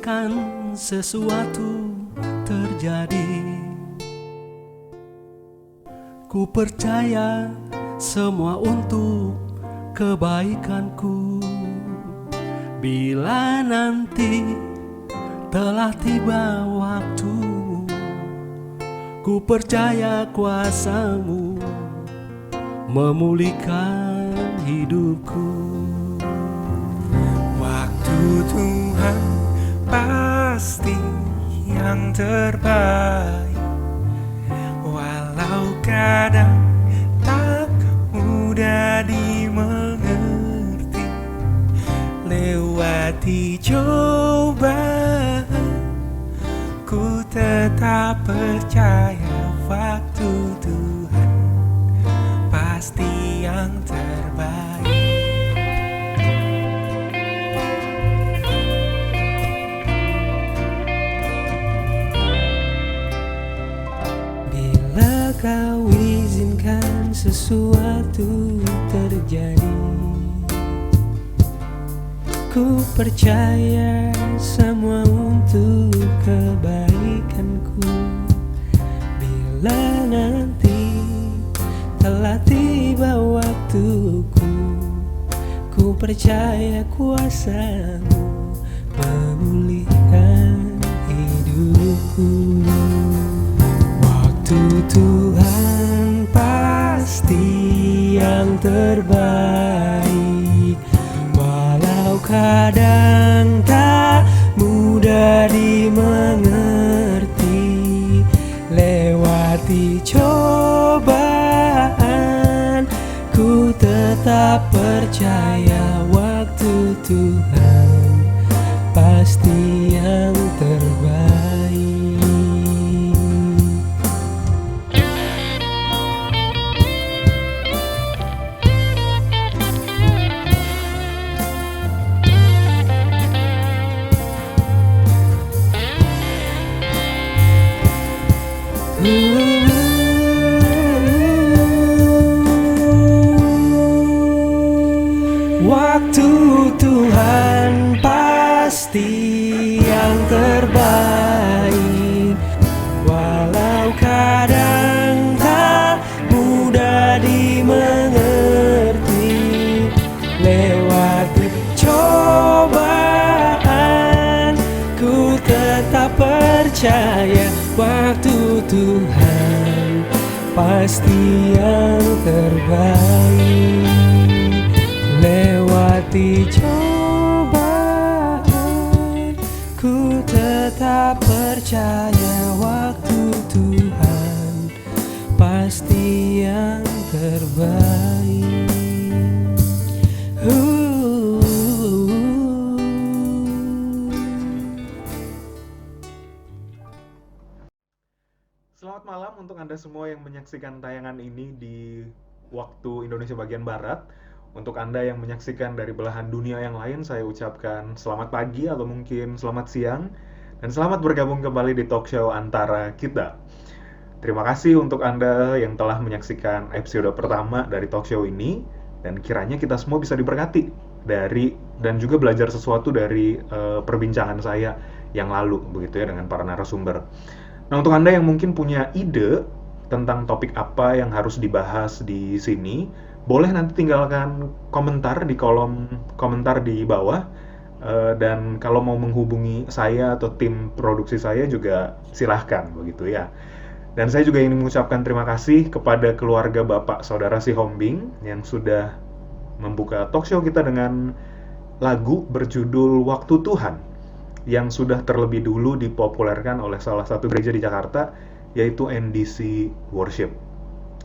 mengizinkan sesuatu terjadi. Ku percaya semua untuk kebaikanku. Bila nanti telah tiba waktu, ku percaya kuasa-Mu memulihkan hidupku. Waktu Tuhan pasti yang terbaik, walau kadang tak mudah dimengerti. Lewati cobaan, ku tetap percaya waktu Tuhan pasti yang terbaik. Bila Kau izinkan sesuatu terjadi, ku percaya semua untuk kebaikanku. Bila nanti telah tiba waktuku, ku percaya kuasa-Mu memulihkan hidupku. Waktu Tuhan pasti yang terbaik, walau kadang tak mudah dimengerti. Lewati cobaan, ku tetap percaya waktu Tuhan pasti yang terbaik. Waktu Tuhan pasti yang terbaik, walau kadang tak mudah dimengerti. Lewati cobaan, ku tetap percaya waktu Tuhan pasti yang terbaik. Lewati cobaan, ku tetap percaya waktu Tuhan pasti yang terbaik. Selamat malam untuk Anda semua yang menyaksikan tayangan ini di waktu Indonesia bagian Barat. Untuk Anda yang menyaksikan dari belahan dunia yang lain, saya ucapkan selamat pagi atau mungkin selamat siang. Dan selamat bergabung kembali di talk show Antara Kita. Terima kasih untuk Anda yang telah menyaksikan episode pertama dari talk show ini. Dan kiranya kita semua bisa diberkati dan juga belajar sesuatu dari perbincangan saya yang lalu, begitu ya, dengan para narasumber. Nah, untuk Anda yang mungkin punya ide tentang topik apa yang harus dibahas di sini, boleh nanti tinggalkan komentar di kolom komentar di bawah. Dan kalau mau menghubungi saya atau tim produksi saya juga silahkan, begitu ya. Dan saya juga ingin mengucapkan terima kasih kepada keluarga Bapak Saudara Sihombing yang sudah membuka talk show kita dengan lagu berjudul Waktu Tuhan, yang sudah terlebih dulu dipopulerkan oleh salah satu gereja di Jakarta, yaitu NDC Worship.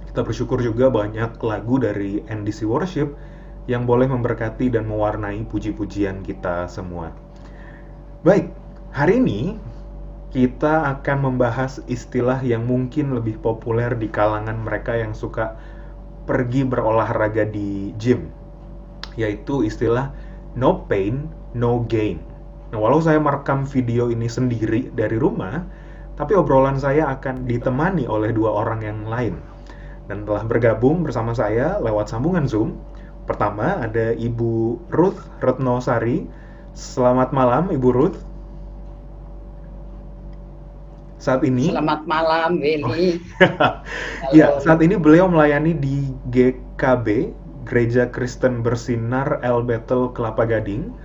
Kita bersyukur juga banyak lagu dari NDC Worship yang boleh memberkati dan mewarnai puji-pujian kita semua. Baik, hari ini kita akan membahas istilah yang mungkin lebih populer di kalangan mereka yang suka pergi berolahraga di gym, yaitu istilah no pain, no gain. Nah, walau saya merekam video ini sendiri dari rumah, tapi obrolan saya akan ditemani oleh dua orang yang lain. Dan telah bergabung bersama saya lewat sambungan Zoom. Pertama ada Ibu Ruth Retnosari. Selamat malam Ibu Ruth. Saat ini, Selamat malam, oh, Willy. ya, Halo. saat ini beliau melayani di GKB, Gereja Kristen Bersinar El Bethel Kelapa Gading,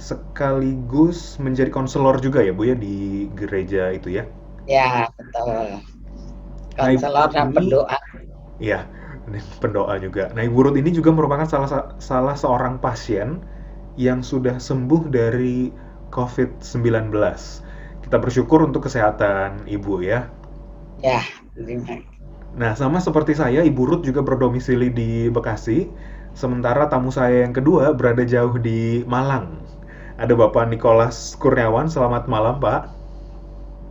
sekaligus menjadi konselor juga ya Bu ya di gereja itu ya. Ya, betul. Nah, Ibu Konselor Ruth dan ini, pendoa. ya, pendoa juga. Nah, Ibu Ruth ini juga merupakan salah seorang pasien yang sudah sembuh dari COVID-19. Kita bersyukur untuk kesehatan Ibu ya. Ya, terima. Nah, sama seperti saya, Ibu Ruth juga berdomisili di Bekasi, sementara tamu saya yang kedua berada jauh di Malang. Ada Bapak Nikolas Kurniawan, selamat malam Pak.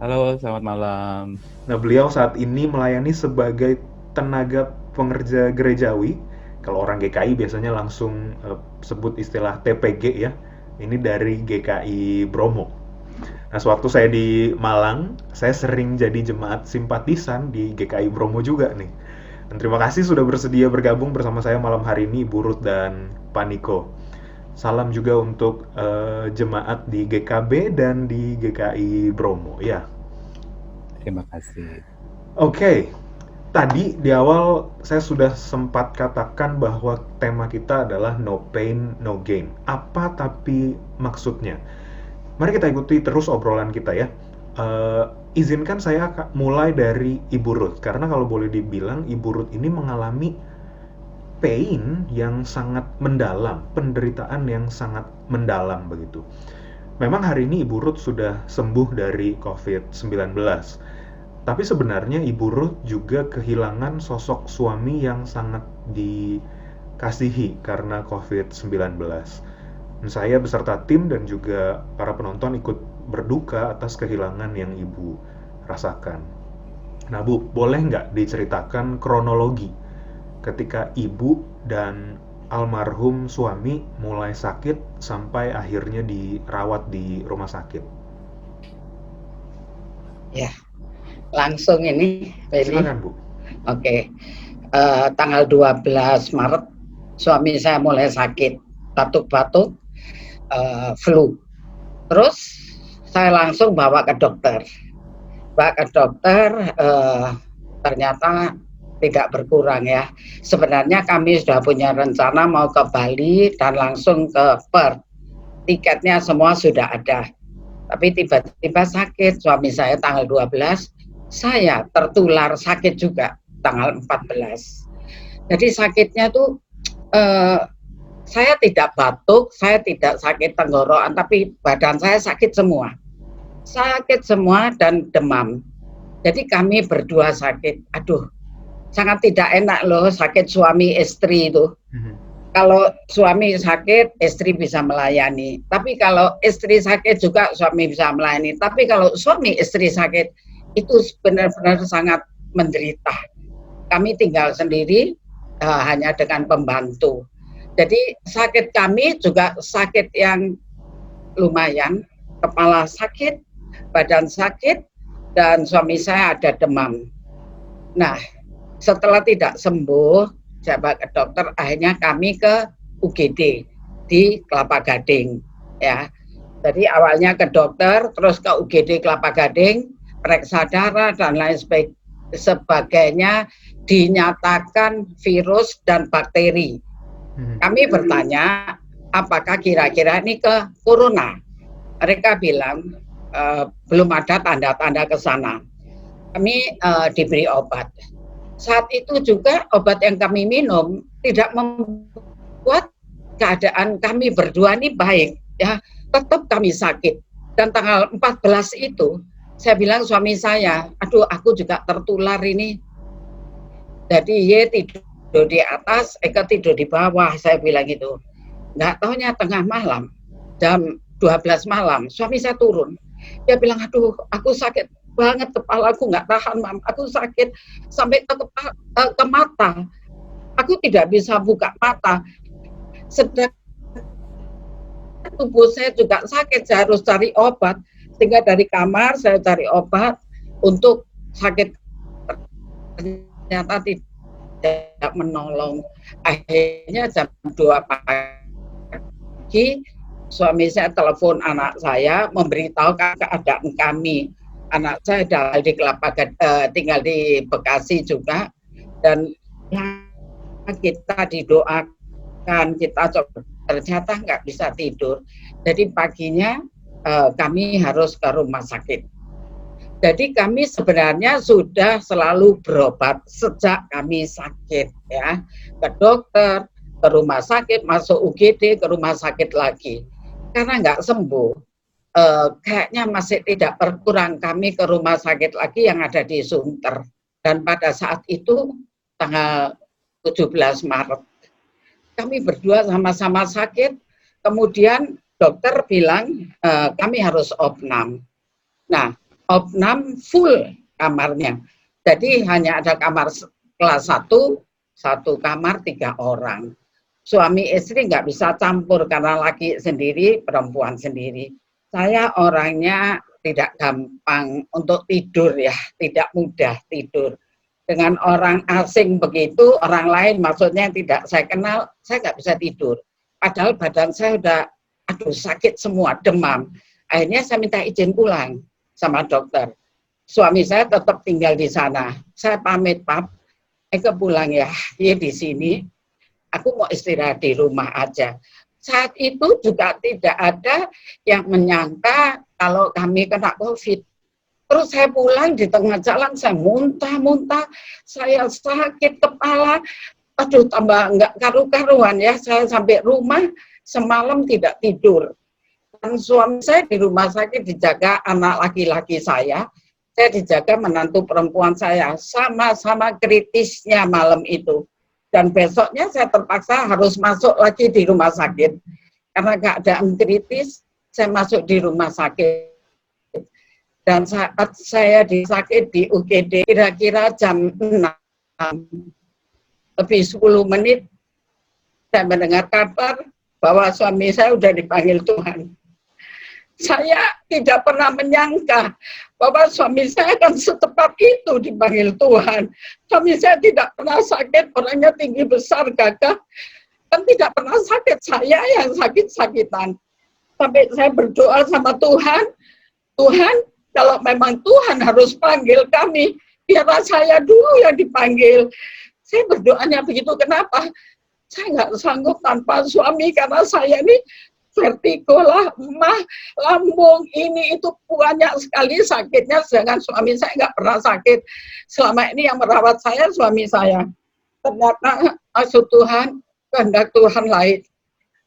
Halo, selamat malam. Nah, beliau saat ini melayani sebagai tenaga pengerja gerejawi. Kalau orang GKI biasanya langsung sebut istilah TPG ya. Ini dari GKI Bromo. Nah, sewaktu saya di Malang, saya sering jadi jemaat simpatisan di GKI Bromo juga nih. Dan terima kasih sudah bersedia bergabung bersama saya malam hari ini, Ibu Ruth dan Pak Niko. Salam juga untuk jemaat di GKB dan di GKI Bromo ya. Terima kasih. Oke, tadi di awal saya sudah sempat katakan bahwa tema kita adalah no pain, no gain. Apa tapi maksudnya? Mari kita ikuti terus obrolan kita ya. Izinkan saya mulai dari Ibu Ruth, karena kalau boleh dibilang Ibu Ruth ini mengalami pain yang sangat mendalam, penderitaan yang sangat mendalam begitu. Memang hari ini Ibu Ruth sudah sembuh dari COVID-19. Tapi sebenarnya Ibu Ruth juga kehilangan sosok suami yang sangat dikasihi karena COVID-19. Dan saya beserta tim dan juga para penonton ikut berduka atas kehilangan yang Ibu rasakan. Nah Bu, boleh nggak diceritakan kronologi ketika Ibu dan almarhum suami mulai sakit sampai akhirnya dirawat di rumah sakit? Ya, langsung ini, Willy. Silakan Bu. Oke. Tanggal 12 Maret, suami saya mulai sakit, batuk-batuk, flu. Terus saya langsung bawa ke dokter. Ternyata tidak berkurang ya. Sebenarnya kami sudah punya rencana mau ke Bali dan langsung ke Perth. Tiketnya semua sudah ada. Tapi tiba-tiba sakit suami saya tanggal 12, saya tertular sakit juga tanggal 14. Jadi sakitnya tuh saya tidak batuk, saya tidak sakit tenggorokan, tapi badan saya sakit semua. Sakit semua dan demam. Jadi kami berdua sakit. Aduh, sangat tidak enak loh sakit suami istri itu. Kalau suami sakit, istri bisa melayani. Tapi kalau istri sakit juga suami bisa melayani. Tapi kalau suami istri sakit, itu benar-benar sangat menderita. Kami tinggal sendiri, hanya dengan pembantu. Jadi sakit kami juga sakit yang lumayan. Kepala sakit, badan sakit, dan suami saya ada demam. Nah, setelah tidak sembuh, saya bawa ke dokter, akhirnya kami ke UGD di Kelapa Gading ya. Jadi awalnya ke dokter, terus ke UGD Kelapa Gading, periksa darah dan lain sebagainya, dinyatakan virus dan bakteri. Kami bertanya, apakah kira-kira ini ke corona? Mereka bilang belum ada tanda-tanda ke sana. Kami diberi obat. Saat itu juga obat yang kami minum tidak membuat keadaan kami berdua ini baik ya, tetap kami sakit. Dan tanggal 14 itu saya bilang suami saya, aduh aku juga tertular ini. Jadi ye tidur di atas, Eka tidur di bawah, saya bilang gitu. Nggak taunya tengah malam, jam 12 malam, suami saya turun. Dia bilang, aduh aku sakit banget, kepala aku nggak tahan, Mam. Aku sakit sampai ke mata. Aku tidak bisa buka mata. Sedang tubuh saya juga sakit, saya harus cari obat. Sehingga dari kamar saya cari obat untuk sakit. Ternyata tidak menolong. Akhirnya jam 2 pagi, suami saya telepon anak saya memberitahu keadaan kami. anak saya tinggal di Bekasi juga, dan kita didoakan, kita coba, ternyata nggak bisa tidur. Jadi paginya kami harus ke rumah sakit. Jadi kami sebenarnya sudah selalu berobat sejak kami sakit, ya, ke dokter, ke rumah sakit, masuk UGD, ke rumah sakit lagi. Karena nggak sembuh, kayaknya masih tidak berkurang, kami ke rumah sakit lagi yang ada di Sunter. Dan pada saat itu tanggal 17 Maret, kami berdua sama-sama sakit. Kemudian dokter bilang kami harus opnam. Nah, opnam full kamarnya. Jadi hanya ada kamar kelas 1, satu kamar 3 orang. Suami istri nggak bisa campur karena laki sendiri, perempuan sendiri. Saya orangnya tidak gampang untuk tidur, ya, tidak mudah tidur. Dengan orang asing begitu, orang lain maksudnya yang tidak saya kenal, saya nggak bisa tidur. Padahal badan saya udah, aduh, sakit semua, demam. Akhirnya saya minta izin pulang sama dokter. Suami saya tetap tinggal di sana. Saya pamit, Pak, pulang ya, di sini. Aku mau istirahat di rumah aja. Saat itu juga tidak ada yang menyangka kalau kami kena COVID. Terus saya pulang, di tengah jalan saya muntah-muntah, saya sakit kepala, aduh, tambah nggak karu-karuan, ya. Saya sampai rumah semalam tidak tidur. Dan suami saya di rumah sakit dijaga anak laki-laki saya dijaga menantu perempuan saya, sama-sama kritisnya malam itu. Dan besoknya saya terpaksa harus masuk lagi di rumah sakit. Karena keadaan kritis, saya masuk di rumah sakit. Dan saat saya sakit di UGD, kira-kira jam 6, lebih 10 menit, saya mendengar kabar bahwa suami saya sudah dipanggil Tuhan. Saya tidak pernah menyangka bahwa suami saya akan secepat itu dipanggil Tuhan. Suami saya tidak pernah sakit, orangnya tinggi besar, gagah, dan tidak pernah sakit. Saya yang sakit-sakitan. Sampai saya berdoa sama Tuhan, Tuhan, kalau memang Tuhan harus panggil kami, biarlah saya dulu yang dipanggil. Saya berdoanya begitu, kenapa? Saya nggak sanggup tanpa suami, karena saya ini vertigo lah, lambung, ini itu banyak sekali sakitnya, sedangkan suami saya nggak pernah sakit. Selama ini yang merawat saya suami saya. Ternyata maksud Tuhan, kehendak Tuhan lain.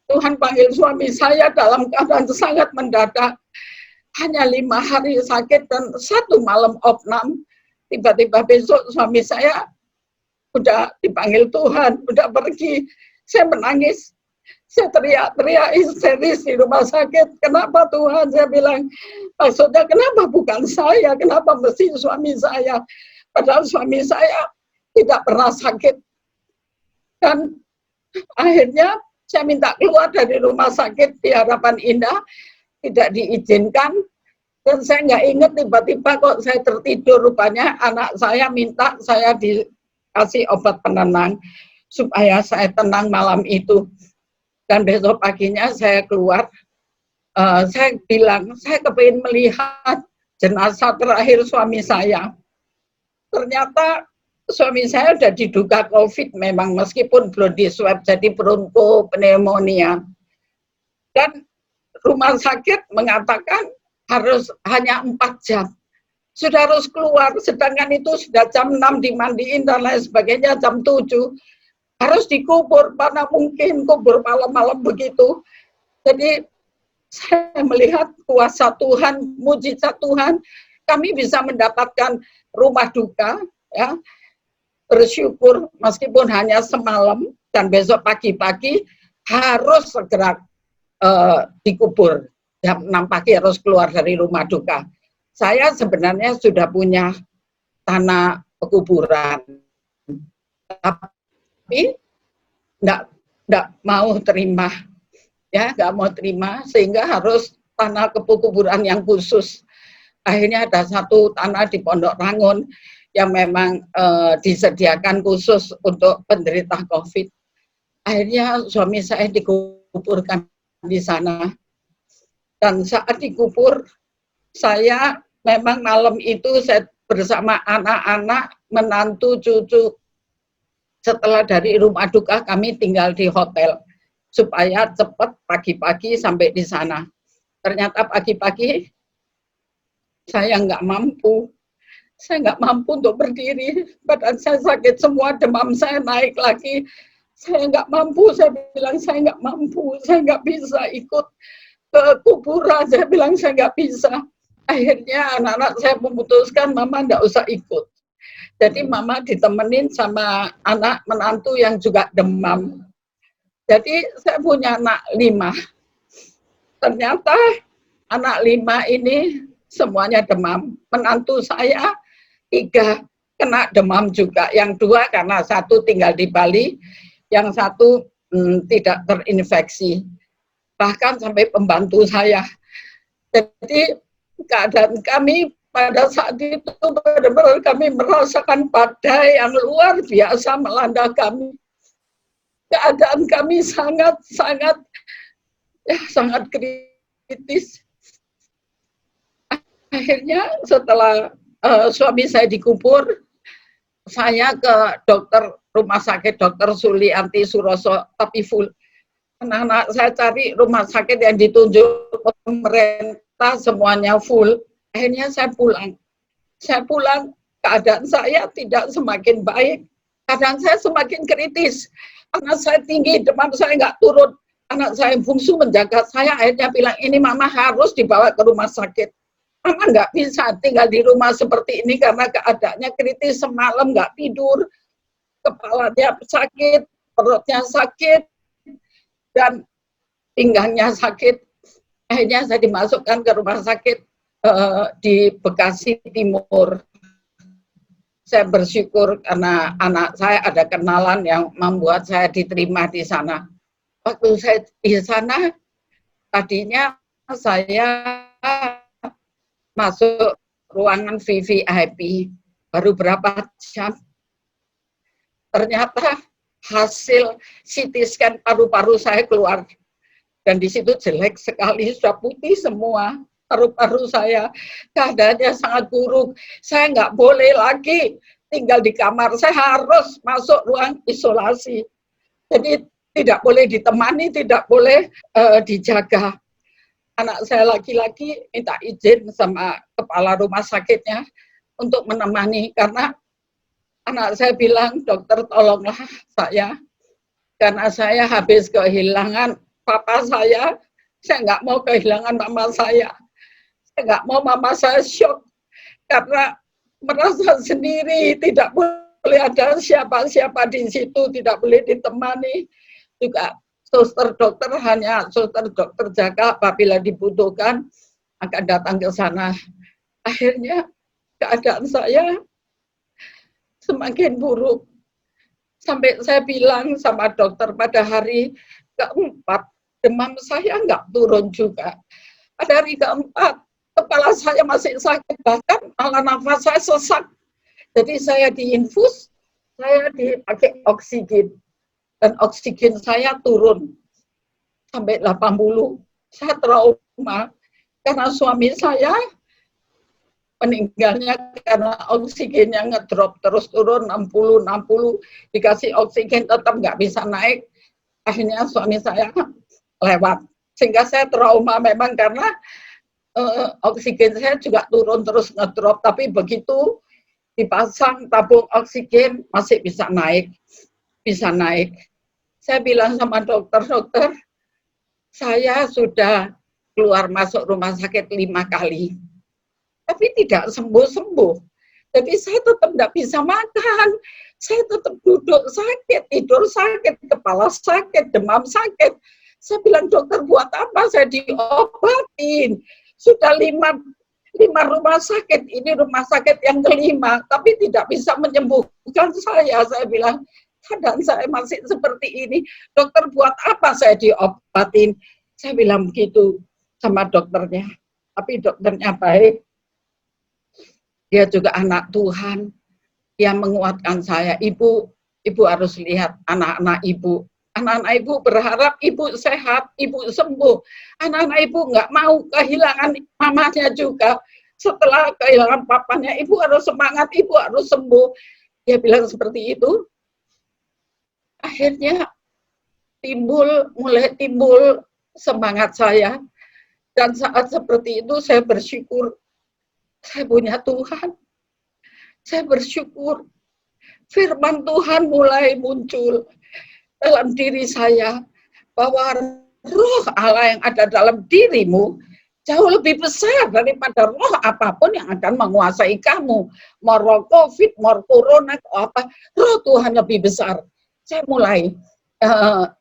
Tuhan panggil suami saya dalam keadaan sangat mendadak. Hanya 5 hari sakit dan 1 malam opnam. Tiba-tiba besok suami saya udah dipanggil Tuhan, udah pergi. Saya menangis. Saya teriak-teriak histeris di rumah sakit. Kenapa Tuhan? Saya bilang, maksudnya kenapa bukan saya? Kenapa mesti suami saya? Padahal suami saya tidak pernah sakit. Dan akhirnya saya minta keluar dari rumah sakit di Harapan Indah, tidak diizinkan. Dan saya nggak ingat, tiba-tiba kok saya tertidur, rupanya anak saya minta saya dikasih obat penenang supaya saya tenang malam itu. Dan besok paginya saya keluar, saya bilang, saya kepingin melihat jenazah terakhir suami saya. Ternyata suami saya sudah diduga COVID memang, meskipun belum diswab, jadi bronko-pneumonia. Dan rumah sakit mengatakan harus hanya 4 jam. Sudah harus keluar, sedangkan itu sudah jam 6 dimandiin dan lain sebagainya, jam 7. Harus dikubur, mana mungkin kubur malam-malam begitu. Jadi saya melihat kuasa Tuhan, mujizat Tuhan, kami bisa mendapatkan rumah duka, ya, bersyukur meskipun hanya semalam, dan besok pagi-pagi harus segera dikubur. Jam 6 pagi harus keluar dari rumah duka. Saya sebenarnya sudah punya tanah pekuburan, tapi enggak mau terima, ya, enggak mau terima, sehingga harus tanah pekuburan yang khusus. Akhirnya ada satu tanah di Pondok Rangun yang memang disediakan khusus untuk penderita COVID. Akhirnya suami saya dikuburkan di sana. Dan saat dikubur, saya memang malam itu saya bersama anak-anak, menantu, cucu. Setelah dari rumah duka kami tinggal di hotel supaya cepat pagi-pagi sampai di sana. Ternyata pagi-pagi saya nggak mampu. Saya nggak mampu untuk berdiri. Badan saya sakit semua, demam saya naik lagi. Saya nggak mampu, saya bilang saya nggak mampu. Saya nggak bisa ikut ke kuburan. Saya bilang saya nggak bisa. Akhirnya anak-anak saya memutuskan, Mama nggak usah ikut. Jadi Mama ditemenin sama anak menantu yang juga demam. Jadi saya punya anak 5. Ternyata anak 5 ini semuanya demam. Menantu saya 3 kena demam juga. Yang 2 karena 1 tinggal di Bali, yang 1 tidak terinfeksi. Bahkan sampai pembantu saya. Jadi keadaan kami pada saat itu benar-benar kami merasakan badai yang luar biasa melanda kami. Keadaan kami sangat kritis. Akhirnya setelah suami saya dikubur, saya ke dokter rumah sakit Dr. Sulianti Suroso, tapi full. Anak-anak saya cari rumah sakit yang ditunjuk pemerintah semuanya full. Akhirnya saya pulang. Saya pulang, keadaan saya tidak semakin baik. Keadaan saya semakin kritis. Anak saya tinggi, demam saya nggak turun. Anak saya yang bungsu menjaga saya, akhirnya bilang, ini Mama harus dibawa ke rumah sakit. Mama nggak bisa tinggal di rumah seperti ini karena keadaannya kritis, semalam nggak tidur. Kepalanya sakit, perutnya sakit, dan pinggangnya sakit. Akhirnya saya dimasukkan ke rumah sakit di Bekasi Timur. Saya bersyukur karena anak saya ada kenalan yang membuat saya diterima di sana. Waktu saya di sana, tadinya saya masuk ruangan VVIP, baru berapa jam. Ternyata hasil CT scan paru-paru saya keluar. Dan di situ jelek sekali, sudah putih semua. Paru-paru saya, keadaannya sangat buruk. Saya nggak boleh lagi tinggal di kamar, saya harus masuk ruang isolasi. Jadi tidak boleh ditemani, tidak boleh dijaga. Anak saya laki-laki minta izin sama kepala rumah sakitnya untuk menemani, karena anak saya bilang, dokter tolonglah saya, karena saya habis kehilangan papa saya nggak mau kehilangan mama saya. Saya nggak mau mama saya shock karena merasa sendiri, tidak boleh ada siapa-siapa di situ, tidak boleh ditemani. Juga suster dokter hanya suster dokter jaga, apabila dibutuhkan akan datang ke sana. Akhirnya keadaan saya semakin buruk. Sampai saya bilang sama dokter pada hari ke-4, demam saya nggak turun juga. Pada hari ke-4, kepala saya masih sakit, bahkan malah nafas saya sesak. Jadi saya diinfus, saya dipakai oksigen. Dan oksigen saya turun sampai 80. Saya trauma karena suami saya meninggalnya karena oksigennya ngedrop terus turun 60, dikasih oksigen tetap nggak bisa naik. Akhirnya suami saya lewat. Sehingga saya trauma memang karena oksigen saya juga turun terus ngedrop, tapi begitu dipasang tabung oksigen masih bisa naik. Saya bilang sama dokter, saya sudah keluar masuk rumah sakit 5 kali, tapi tidak sembuh-sembuh. Jadi saya tetap tidak bisa makan, saya tetap duduk sakit, tidur sakit, kepala sakit, demam sakit. Saya bilang, dokter buat apa saya diobatin? Sudah 5 rumah sakit, ini rumah sakit yang ke-5, tapi tidak bisa menyembuhkan saya. Saya bilang, keadaan saya masih seperti ini, dokter buat apa saya diobatin? Saya bilang begitu sama dokternya, tapi dokternya baik. Dia juga anak Tuhan, dia menguatkan saya. Ibu harus lihat anak-anak ibu. Anak-anak ibu berharap ibu sehat, ibu sembuh. Anak-anak ibu nggak mau kehilangan mamanya juga. Setelah kehilangan papanya, ibu harus semangat, ibu harus sembuh. Dia bilang seperti itu. Akhirnya mulai timbul semangat saya. Dan saat seperti itu saya bersyukur, saya punya Tuhan. Saya bersyukur, firman Tuhan mulai muncul dalam diri saya, bahwa roh Allah yang ada dalam dirimu jauh lebih besar daripada roh apapun yang akan menguasai kamu. Mau roh COVID, mau corona, apa, roh Tuhan lebih besar. Saya mulai,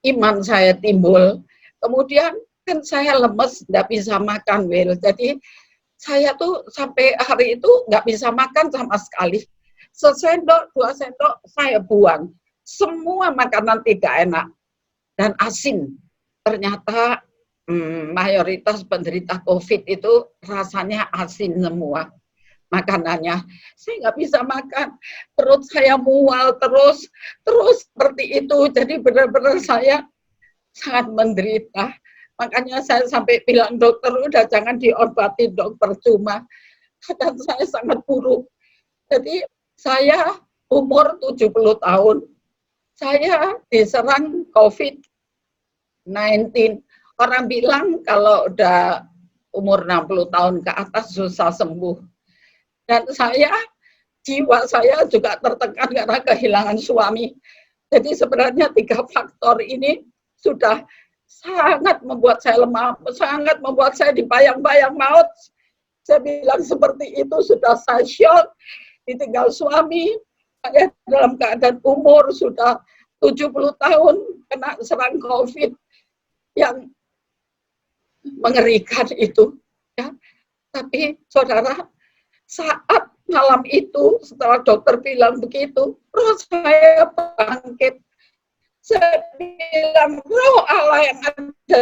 iman saya timbul. Kemudian kan saya lemes, nggak bisa makan, Will. Jadi saya tuh sampai hari itu nggak bisa makan sama sekali. Sesendok, 2 sendok saya buang. Semua makanan tidak enak dan asin. Ternyata mayoritas penderita COVID itu rasanya asin semua makanannya. Saya nggak bisa makan, perut saya mual terus seperti itu. Jadi benar-benar saya sangat menderita. Makanya saya sampai bilang, dokter, udah jangan diobati, dok, percuma. Keadaan saya sangat buruk. Jadi saya umur 70 tahun. Saya diserang COVID-19. Orang bilang kalau udah umur 60 tahun ke atas susah sembuh. Dan jiwa saya juga tertekan karena kehilangan suami. Jadi sebenarnya 3 faktor ini sudah sangat membuat saya lemah, sangat membuat saya dibayang-bayang maut. Saya bilang seperti itu, sudah saya syok, ditinggal suami, saya dalam keadaan umur sudah 70 tahun, kena serang COVID yang mengerikan itu. Ya. Tapi saudara, saat malam itu, setelah dokter bilang begitu, roh saya bangkit. Saya bilang, roh Allah yang ada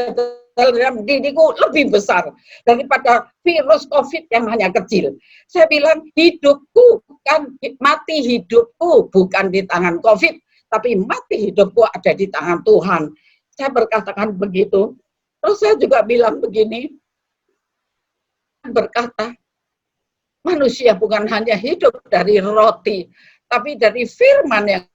dalam diriku lebih besar daripada virus COVID yang hanya kecil. Saya bilang, hidupku bukan, mati hidupku bukan di tangan COVID, tapi mati hidupku ada di tangan Tuhan. Saya berkatakan begitu. Terus saya juga bilang begini, berkata, manusia bukan hanya hidup dari roti, tapi dari firman yang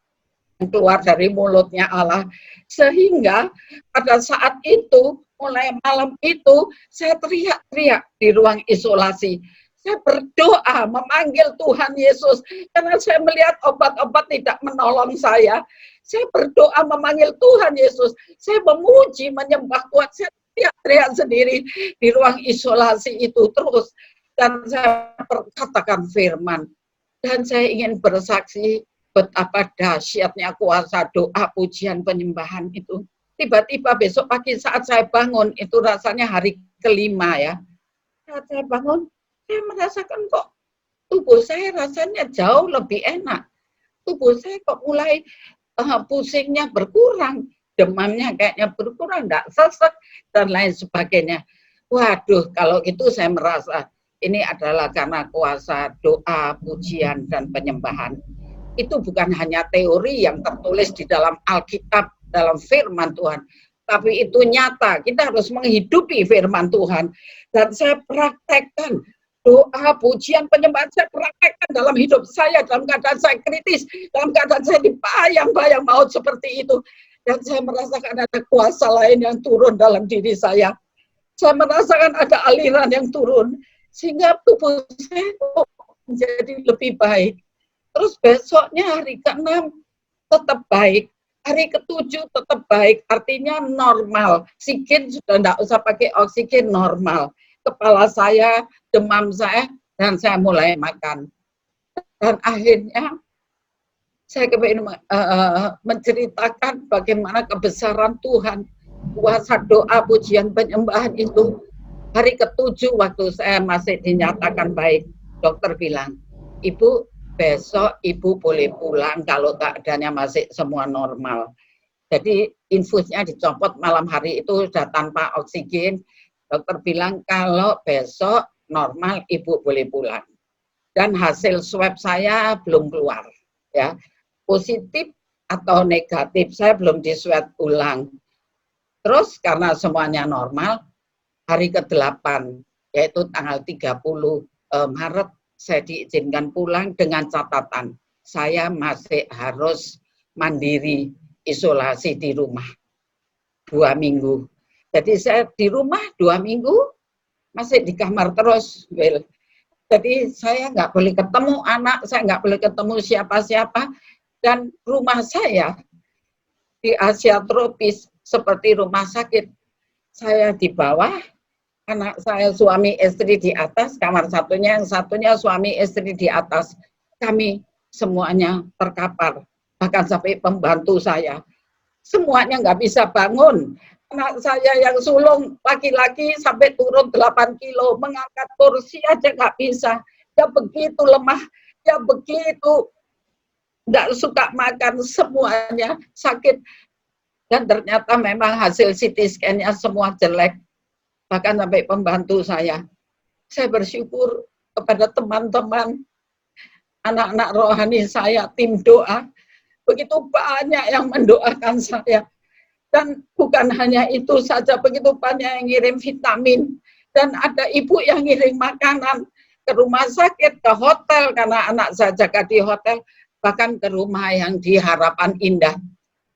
keluar dari mulutnya Allah. Sehingga pada saat itu, mulai malam itu, saya teriak-teriak di ruang isolasi. Saya berdoa memanggil Tuhan Yesus, karena saya melihat obat-obat tidak menolong saya. Saya berdoa memanggil Tuhan Yesus. Saya memuji, menyembah Tuhan. Saya teriak-teriak sendiri di ruang isolasi itu terus. Dan saya berkatakan firman. Dan saya ingin bersaksi betapa dahsyatnya kuasa doa, pujian, penyembahan itu. Tiba-tiba besok pagi saat saya bangun, itu rasanya hari kelima ya. Saat saya bangun, saya merasakan kok tubuh saya rasanya jauh lebih enak. Tubuh saya kok mulai pusingnya berkurang, demamnya kayaknya berkurang, enggak sesek, dan lain sebagainya. Waduh, kalau gitu saya merasa ini adalah karena kuasa doa, pujian, dan penyembahan. Itu bukan hanya teori yang tertulis di dalam Alkitab, dalam firman Tuhan, tapi itu nyata. Kita harus menghidupi firman Tuhan. Dan saya praktekkan doa, pujian, penyembahan, saya praktekkan dalam hidup saya, dalam keadaan saya kritis, dalam keadaan saya dibayang-bayang maut seperti itu. Dan saya merasakan ada kuasa lain yang turun dalam diri saya. Saya merasakan ada aliran yang turun, sehingga tubuh saya menjadi lebih baik. Terus besoknya hari ke-6 tetap baik, hari ke-7 tetap baik, artinya normal. Oksigen sudah tidak usah pakai oksigen, normal. Kepala saya, demam saya, dan saya mulai makan. Dan akhirnya saya menceritakan bagaimana kebesaran Tuhan, kuasa doa, pujian, penyembahan itu. Hari ke-7 waktu saya masih dinyatakan baik, dokter bilang, Ibu, besok Ibu boleh pulang kalau keadaannya masih semua normal. Jadi infusnya dicopot malam hari itu sudah tanpa oksigen. Dokter bilang kalau besok normal Ibu boleh pulang. Dan hasil swab saya belum keluar. Ya, positif atau negatif saya belum di swab ulang. Terus karena semuanya normal, hari ke-8 yaitu tanggal 30 Maret saya diizinkan pulang dengan catatan saya masih harus mandiri isolasi di rumah 2 minggu. Jadi saya di rumah 2 minggu masih di kamar terus, Will. Jadi saya nggak boleh ketemu anak, saya nggak boleh ketemu siapa-siapa, dan rumah saya di Asia tropis seperti rumah sakit. Saya di bawah, anak saya suami istri di atas, kamar satunya, yang satunya suami istri di atas. Kami semuanya terkapar, bahkan sampai pembantu saya. Semuanya nggak bisa bangun. Anak saya yang sulung laki-laki sampai turun 8 kilo, mengangkat kursi aja nggak bisa. Dia begitu lemah, dia begitu nggak suka makan, semuanya sakit. Dan ternyata memang hasil CT scan-nya semua jelek. Bahkan sampai pembantu saya bersyukur kepada teman-teman, anak-anak rohani saya, tim doa. Begitu banyak yang mendoakan saya. Dan bukan hanya itu saja, begitu banyak yang ngirim vitamin. Dan ada ibu yang ngirim makanan ke rumah sakit, ke hotel, karena anak saya jaga di hotel. Bahkan ke rumah yang di Harapan Indah,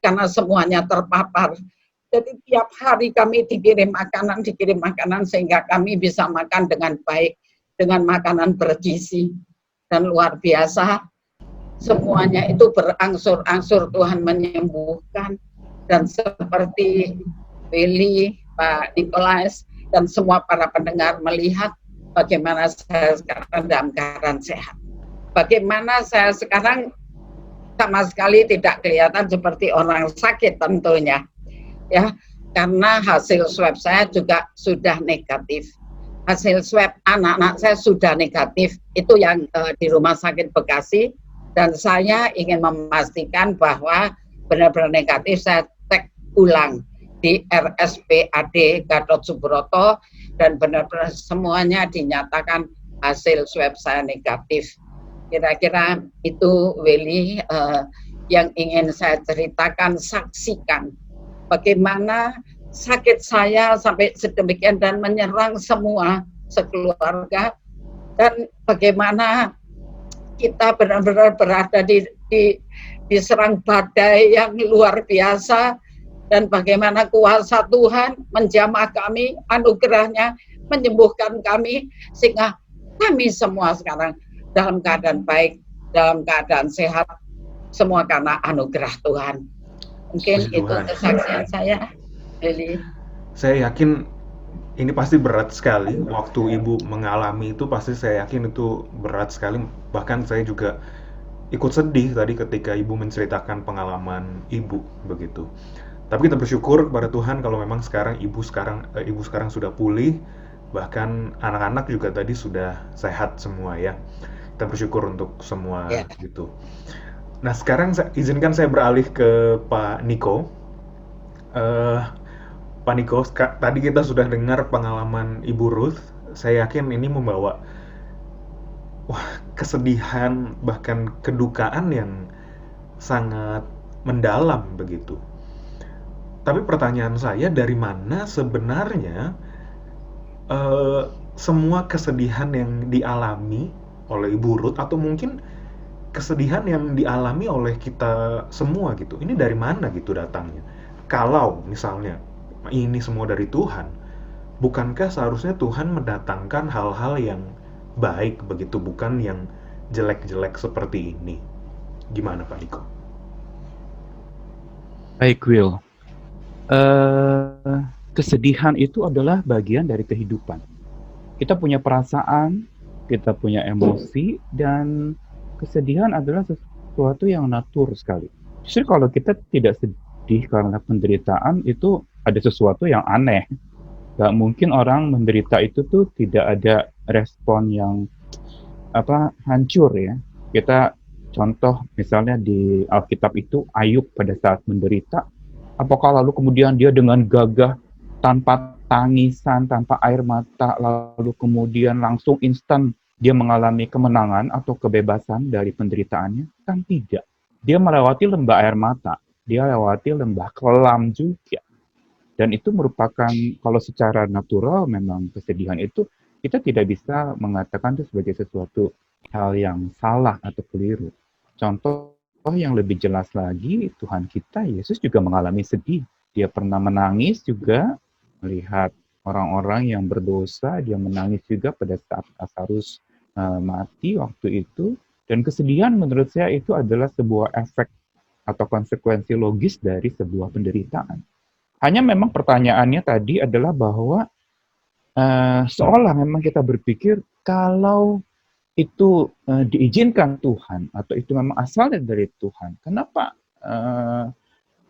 karena semuanya terpapar. Jadi tiap hari kami dikirim makanan, sehingga kami bisa makan dengan baik, dengan makanan bergizi. Dan luar biasa, semuanya itu berangsur-angsur Tuhan menyembuhkan. Dan seperti Willy, Pak Nicholas, dan semua para pendengar melihat bagaimana saya sekarang dalam keadaan sehat. Bagaimana saya sekarang sama sekali tidak kelihatan seperti orang sakit tentunya. Ya, karena hasil swab saya juga sudah negatif. Hasil swab anak-anak saya sudah negatif. Itu yang di Rumah Sakit Bekasi. Dan saya ingin memastikan bahwa benar-benar negatif. Saya cek ulang di RSPAD Gatot Subroto, dan benar-benar semuanya dinyatakan hasil swab saya negatif. Kira-kira itu, Willy, yang ingin saya ceritakan, saksikan bagaimana sakit saya sampai sedemikian dan menyerang semua sekeluarga, dan bagaimana kita benar-benar berada diserang badai yang luar biasa, dan bagaimana kuasa Tuhan menjamah kami, anugerahnya menyembuhkan kami, sehingga kami semua sekarang dalam keadaan baik, dalam keadaan sehat, semua karena anugerah Tuhan. Mungkin itu kesaksian saya, Eli. Saya yakin ini pasti berat sekali. Waktu Ibu mengalami itu pasti saya yakin itu berat sekali. Bahkan saya juga ikut sedih tadi ketika Ibu menceritakan pengalaman Ibu begitu. Tapi kita bersyukur kepada Tuhan kalau memang Ibu sekarang sudah pulih, bahkan anak-anak juga tadi sudah sehat semua ya. Kita bersyukur untuk semua gitu. Nah, sekarang izinkan saya beralih ke Pak Niko. Pak Niko, tadi kita sudah dengar pengalaman Ibu Ruth. Saya yakin ini membawa kesedihan, bahkan kedukaan yang sangat mendalam begitu. Tapi pertanyaan saya, dari mana sebenarnya semua kesedihan yang dialami oleh Ibu Ruth, atau mungkin kesedihan yang dialami oleh kita semua gitu, ini dari mana gitu datangnya? Kalau misalnya ini semua dari Tuhan, bukankah seharusnya Tuhan mendatangkan hal-hal yang baik begitu, bukan yang jelek-jelek seperti ini? Gimana Pak Niko? Baik, Will. Kesedihan itu adalah bagian dari kehidupan. Kita punya perasaan, kita punya emosi, dan kesedihan adalah sesuatu yang natur sekali. Justru kalau kita tidak sedih karena penderitaan, itu ada sesuatu yang aneh. Gak mungkin orang menderita itu tuh tidak ada respon yang hancur ya. Kita contoh misalnya di Alkitab itu Ayub pada saat menderita, apakah lalu kemudian dia dengan gagah tanpa tangisan, tanpa air mata, lalu kemudian langsung instan dia mengalami kemenangan atau kebebasan dari penderitaannya? Kan tidak. Dia melewati lembah air mata, dia lewati lembah kelam juga. Dan itu merupakan, kalau secara natural memang kesedihan itu kita tidak bisa mengatakan itu sebagai sesuatu hal yang salah atau keliru. Contoh yang lebih jelas lagi, Tuhan kita, Yesus juga mengalami sedih. Dia pernah menangis juga melihat orang-orang yang berdosa, dia menangis juga pada saat Lazarus mati waktu itu. Dan kesedihan menurut saya itu adalah sebuah efek atau konsekuensi logis dari sebuah penderitaan. Hanya memang pertanyaannya tadi adalah bahwa seolah memang kita berpikir kalau itu diizinkan Tuhan atau itu memang asalnya dari Tuhan, kenapa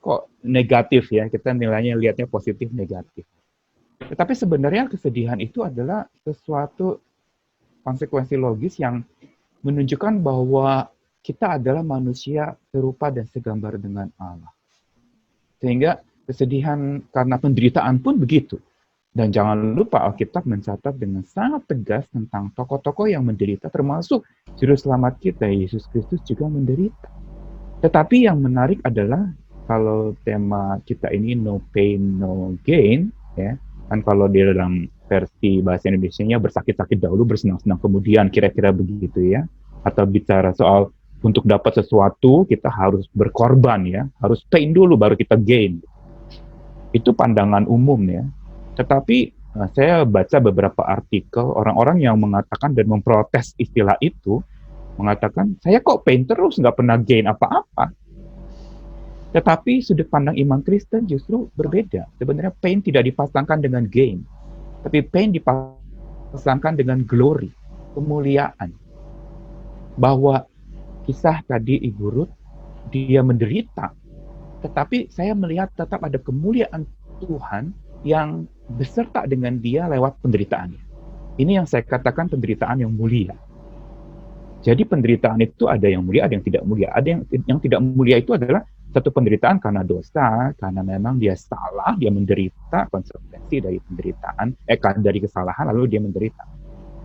kok negatif ya? Kita nilainya lihatnya positif negatif. Tetapi sebenarnya kesedihan itu adalah sesuatu konsekuensi logis yang menunjukkan bahwa kita adalah manusia serupa dan segambar dengan Allah. Sehingga kesedihan karena penderitaan pun begitu. Dan jangan lupa Alkitab mencatat dengan sangat tegas tentang tokoh-tokoh yang menderita, termasuk juru selamat kita, Yesus Kristus juga menderita. Tetapi yang menarik adalah kalau tema kita ini no pain, no gain, ya, kan kalau di dalam versi bahasa Indonesianya bersakit-sakit dahulu, bersenang-senang kemudian, kira-kira begitu ya. Atau bicara soal untuk dapat sesuatu kita harus berkorban ya, harus pain dulu baru kita gain. Itu pandangan umum ya. Tetapi saya baca beberapa artikel orang-orang yang mengatakan dan memprotes istilah itu, mengatakan saya kok pain terus, nggak pernah gain apa-apa. Tetapi sudut pandang iman Kristen justru berbeda. Sebenarnya pain tidak dipasangkan dengan gain, tapi pain dipasangkan dengan glory, kemuliaan. Bahwa kisah tadi Ibu Ruth, dia menderita, tetapi saya melihat tetap ada kemuliaan Tuhan yang beserta dengan dia lewat penderitaannya. Ini yang saya katakan penderitaan yang mulia. Jadi penderitaan itu ada yang mulia, ada yang tidak mulia. Ada yang tidak mulia itu adalah satu penderitaan karena dosa, karena memang dia salah, dia menderita konsekuensi dari penderitaan, dari kesalahan lalu dia menderita.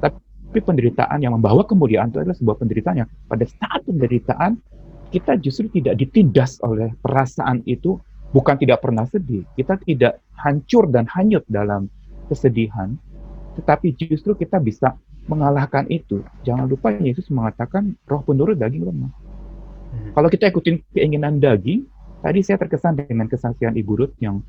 Tapi penderitaan yang membawa kemuliaan itu adalah sebuah penderitaan yang pada saat penderitaan kita justru tidak ditindas oleh perasaan itu. Bukan tidak pernah sedih, kita tidak hancur dan hanyut dalam kesedihan, tetapi justru kita bisa mengalahkan itu. Jangan lupa Yesus mengatakan roh penurut daging lemah. Kalau kita ikutin keinginan daging, tadi saya terkesan dengan kesaksian Ibu Ruth yang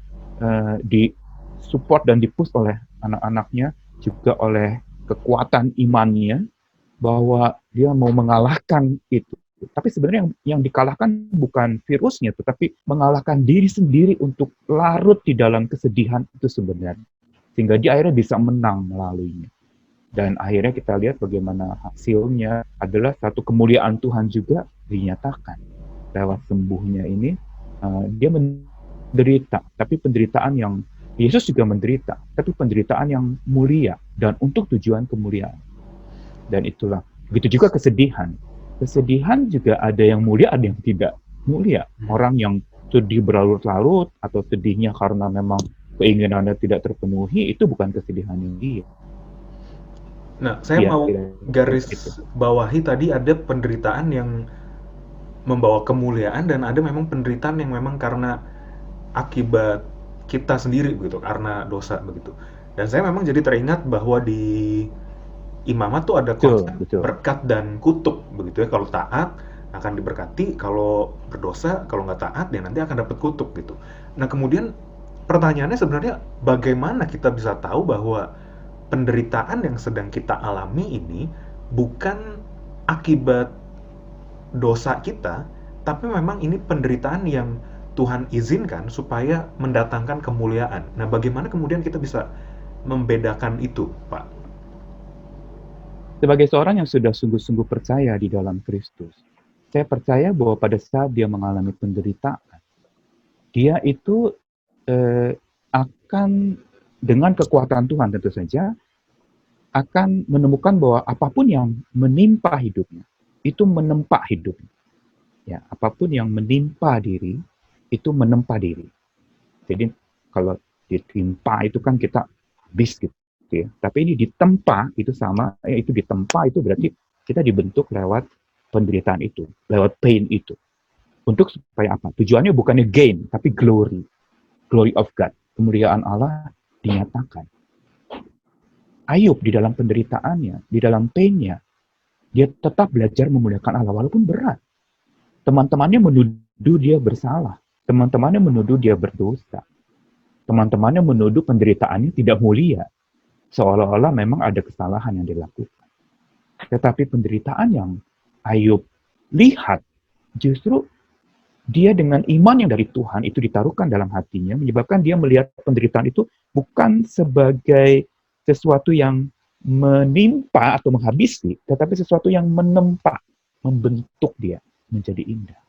disupport dan dipush oleh anak-anaknya, juga oleh kekuatan imannya, bahwa dia mau mengalahkan itu. Tapi sebenarnya yang dikalahkan bukan virusnya, tetapi mengalahkan diri sendiri untuk larut di dalam kesedihan itu sebenarnya. Sehingga dia akhirnya bisa menang melaluinya. Dan akhirnya kita lihat bagaimana hasilnya adalah satu kemuliaan Tuhan juga dinyatakan. Lewat sembuhnya ini, dia menderita. Tapi penderitaan yang, Yesus juga menderita, tapi penderitaan yang mulia dan untuk tujuan kemuliaan. Dan itulah, begitu juga kesedihan. Kesedihan juga ada yang mulia, ada yang tidak mulia. Orang yang sedih berlarut-larut atau sedihnya karena memang keinginannya tidak terpenuhi, itu bukan kesedihan yang dia. Nah, saya mau garis bawahi tadi ada penderitaan yang membawa kemuliaan dan ada memang penderitaan yang memang karena akibat kita sendiri begitu, karena dosa begitu. Dan saya memang jadi teringat bahwa di Imamat tuh ada konsep berkat dan kutuk begitu ya. Kalau taat akan diberkati, kalau berdosa, kalau nggak taat dia nanti akan dapat kutuk gitu. Nah kemudian pertanyaannya sebenarnya bagaimana kita bisa tahu bahwa penderitaan yang sedang kita alami ini bukan akibat dosa kita, tapi memang ini penderitaan yang Tuhan izinkan supaya mendatangkan kemuliaan. Nah bagaimana kemudian kita bisa membedakan itu, Pak? Sebagai seorang yang sudah sungguh-sungguh percaya di dalam Kristus, saya percaya bahwa pada saat dia mengalami penderitaan, dia itu akan dengan kekuatan Tuhan tentu saja akan menemukan bahwa apapun yang menimpa hidupnya, itu menempa hidupnya. Ya, apapun yang menimpa diri, itu menempa diri. Jadi kalau ditimpa itu kan kita habis gitu. Ya. Tapi ini ditempa itu sama, itu ditempa itu berarti kita dibentuk lewat penderitaan itu, lewat pain itu. Untuk supaya apa? Tujuannya bukannya gain, tapi glory. Glory of God. Kemuliaan Allah dinyatakan. Ayub di dalam penderitaannya, di dalam pain-nya, dia tetap belajar memuliakan Allah walaupun berat. Teman-temannya menuduh dia bersalah. Teman-temannya menuduh dia berdosa. Teman-temannya menuduh penderitaannya tidak mulia. Seolah-olah memang ada kesalahan yang dilakukan. Tetapi penderitaan yang Ayub lihat, justru dia dengan iman yang dari Tuhan itu ditaruhkan dalam hatinya, menyebabkan dia melihat penderitaan itu bukan sebagai sesuatu yang menimpa atau menghabisi, tetapi sesuatu yang menempa, membentuk dia menjadi indah.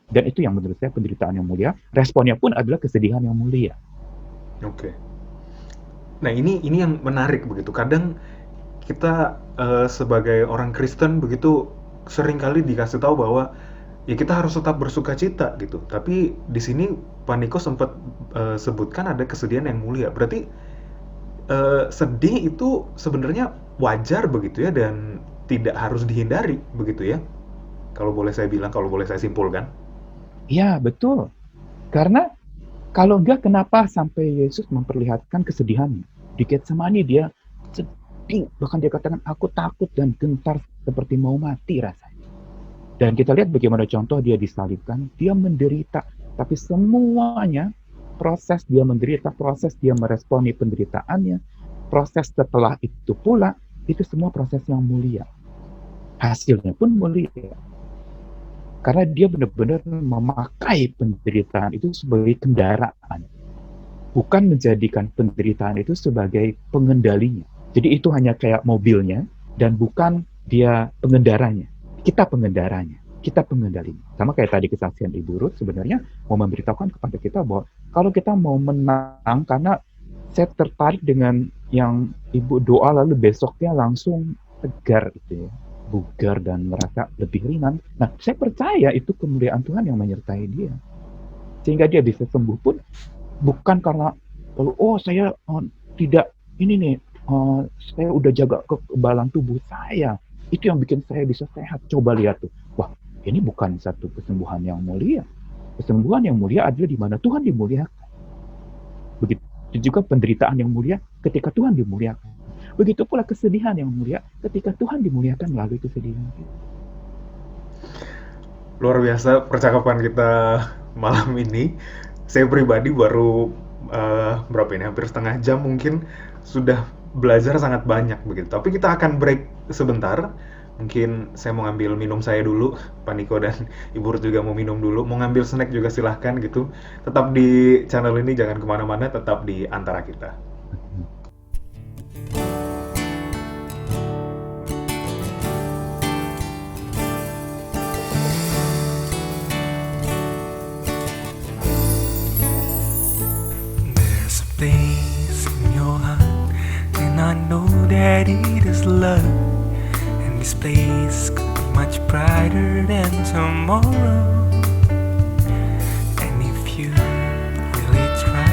Dan itu yang menurut saya penderitaan yang mulia, responnya pun adalah kesedihan yang mulia. Oke. Nah, ini yang menarik begitu. Kadang kita sebagai orang Kristen begitu seringkali dikasih tahu bahwa ya kita harus tetap bersukacita gitu. Tapi di sini Pak Niko sempat sebutkan ada kesedihan yang mulia. Berarti sedih itu sebenarnya wajar begitu ya, dan tidak harus dihindari begitu ya. Kalau boleh saya bilang, kalau boleh saya simpulkan. Ya, betul. Karena kalau enggak, kenapa sampai Yesus memperlihatkan kesedihannya? Di Getsemani dia sedih, bahkan dia katakan, aku takut dan gentar seperti mau mati rasanya. Dan kita lihat bagaimana contoh dia disalibkan, dia menderita, tapi semuanya, proses dia menderita, proses dia meresponi penderitaannya, proses setelah itu pula, itu semua proses yang mulia. Hasilnya pun mulia. Karena dia benar-benar memakai penderitaan itu sebagai kendaraan. Bukan menjadikan penderitaan itu sebagai pengendalinya. Jadi itu hanya kayak mobilnya, dan bukan dia pengendaranya. Kita pengendaranya, kita pengendalinya. Sama kayak tadi kesaksian Ibu Ruth sebenarnya mau memberitahukan kepada kita bahwa kalau kita mau menang, karena saya tertarik dengan yang Ibu doa lalu besoknya langsung tegar gitu ya, bugar dan merasa lebih ringan. Nah, saya percaya itu kemuliaan Tuhan yang menyertai dia. Sehingga dia bisa sembuh pun bukan karena saya tidak ini nih, saya udah jaga kekebalan tubuh saya. Itu yang bikin saya bisa sehat. Coba lihat tuh. Wah, ini bukan satu kesembuhan yang mulia. Kesembuhan yang mulia adalah di mana Tuhan dimuliakan. Begitu juga penderitaan yang mulia ketika Tuhan dimuliakan. Begitu pula kesedihan yang mulia ketika Tuhan dimuliakan melalui kesedihan kita. Luar biasa percakapan kita malam ini. Saya pribadi baru hampir setengah jam mungkin sudah belajar sangat banyak begitu. Tapi kita akan break sebentar. Mungkin saya mau ngambil minum saya dulu, Pak Niko dan Ibu Ruth juga mau minum dulu. Mau ngambil snack juga silahkan gitu. Tetap di channel ini, jangan kemana-mana, tetap di antara kita. There's a place in your heart, and I know that it is love. And this place could be much brighter than tomorrow. And if you really try,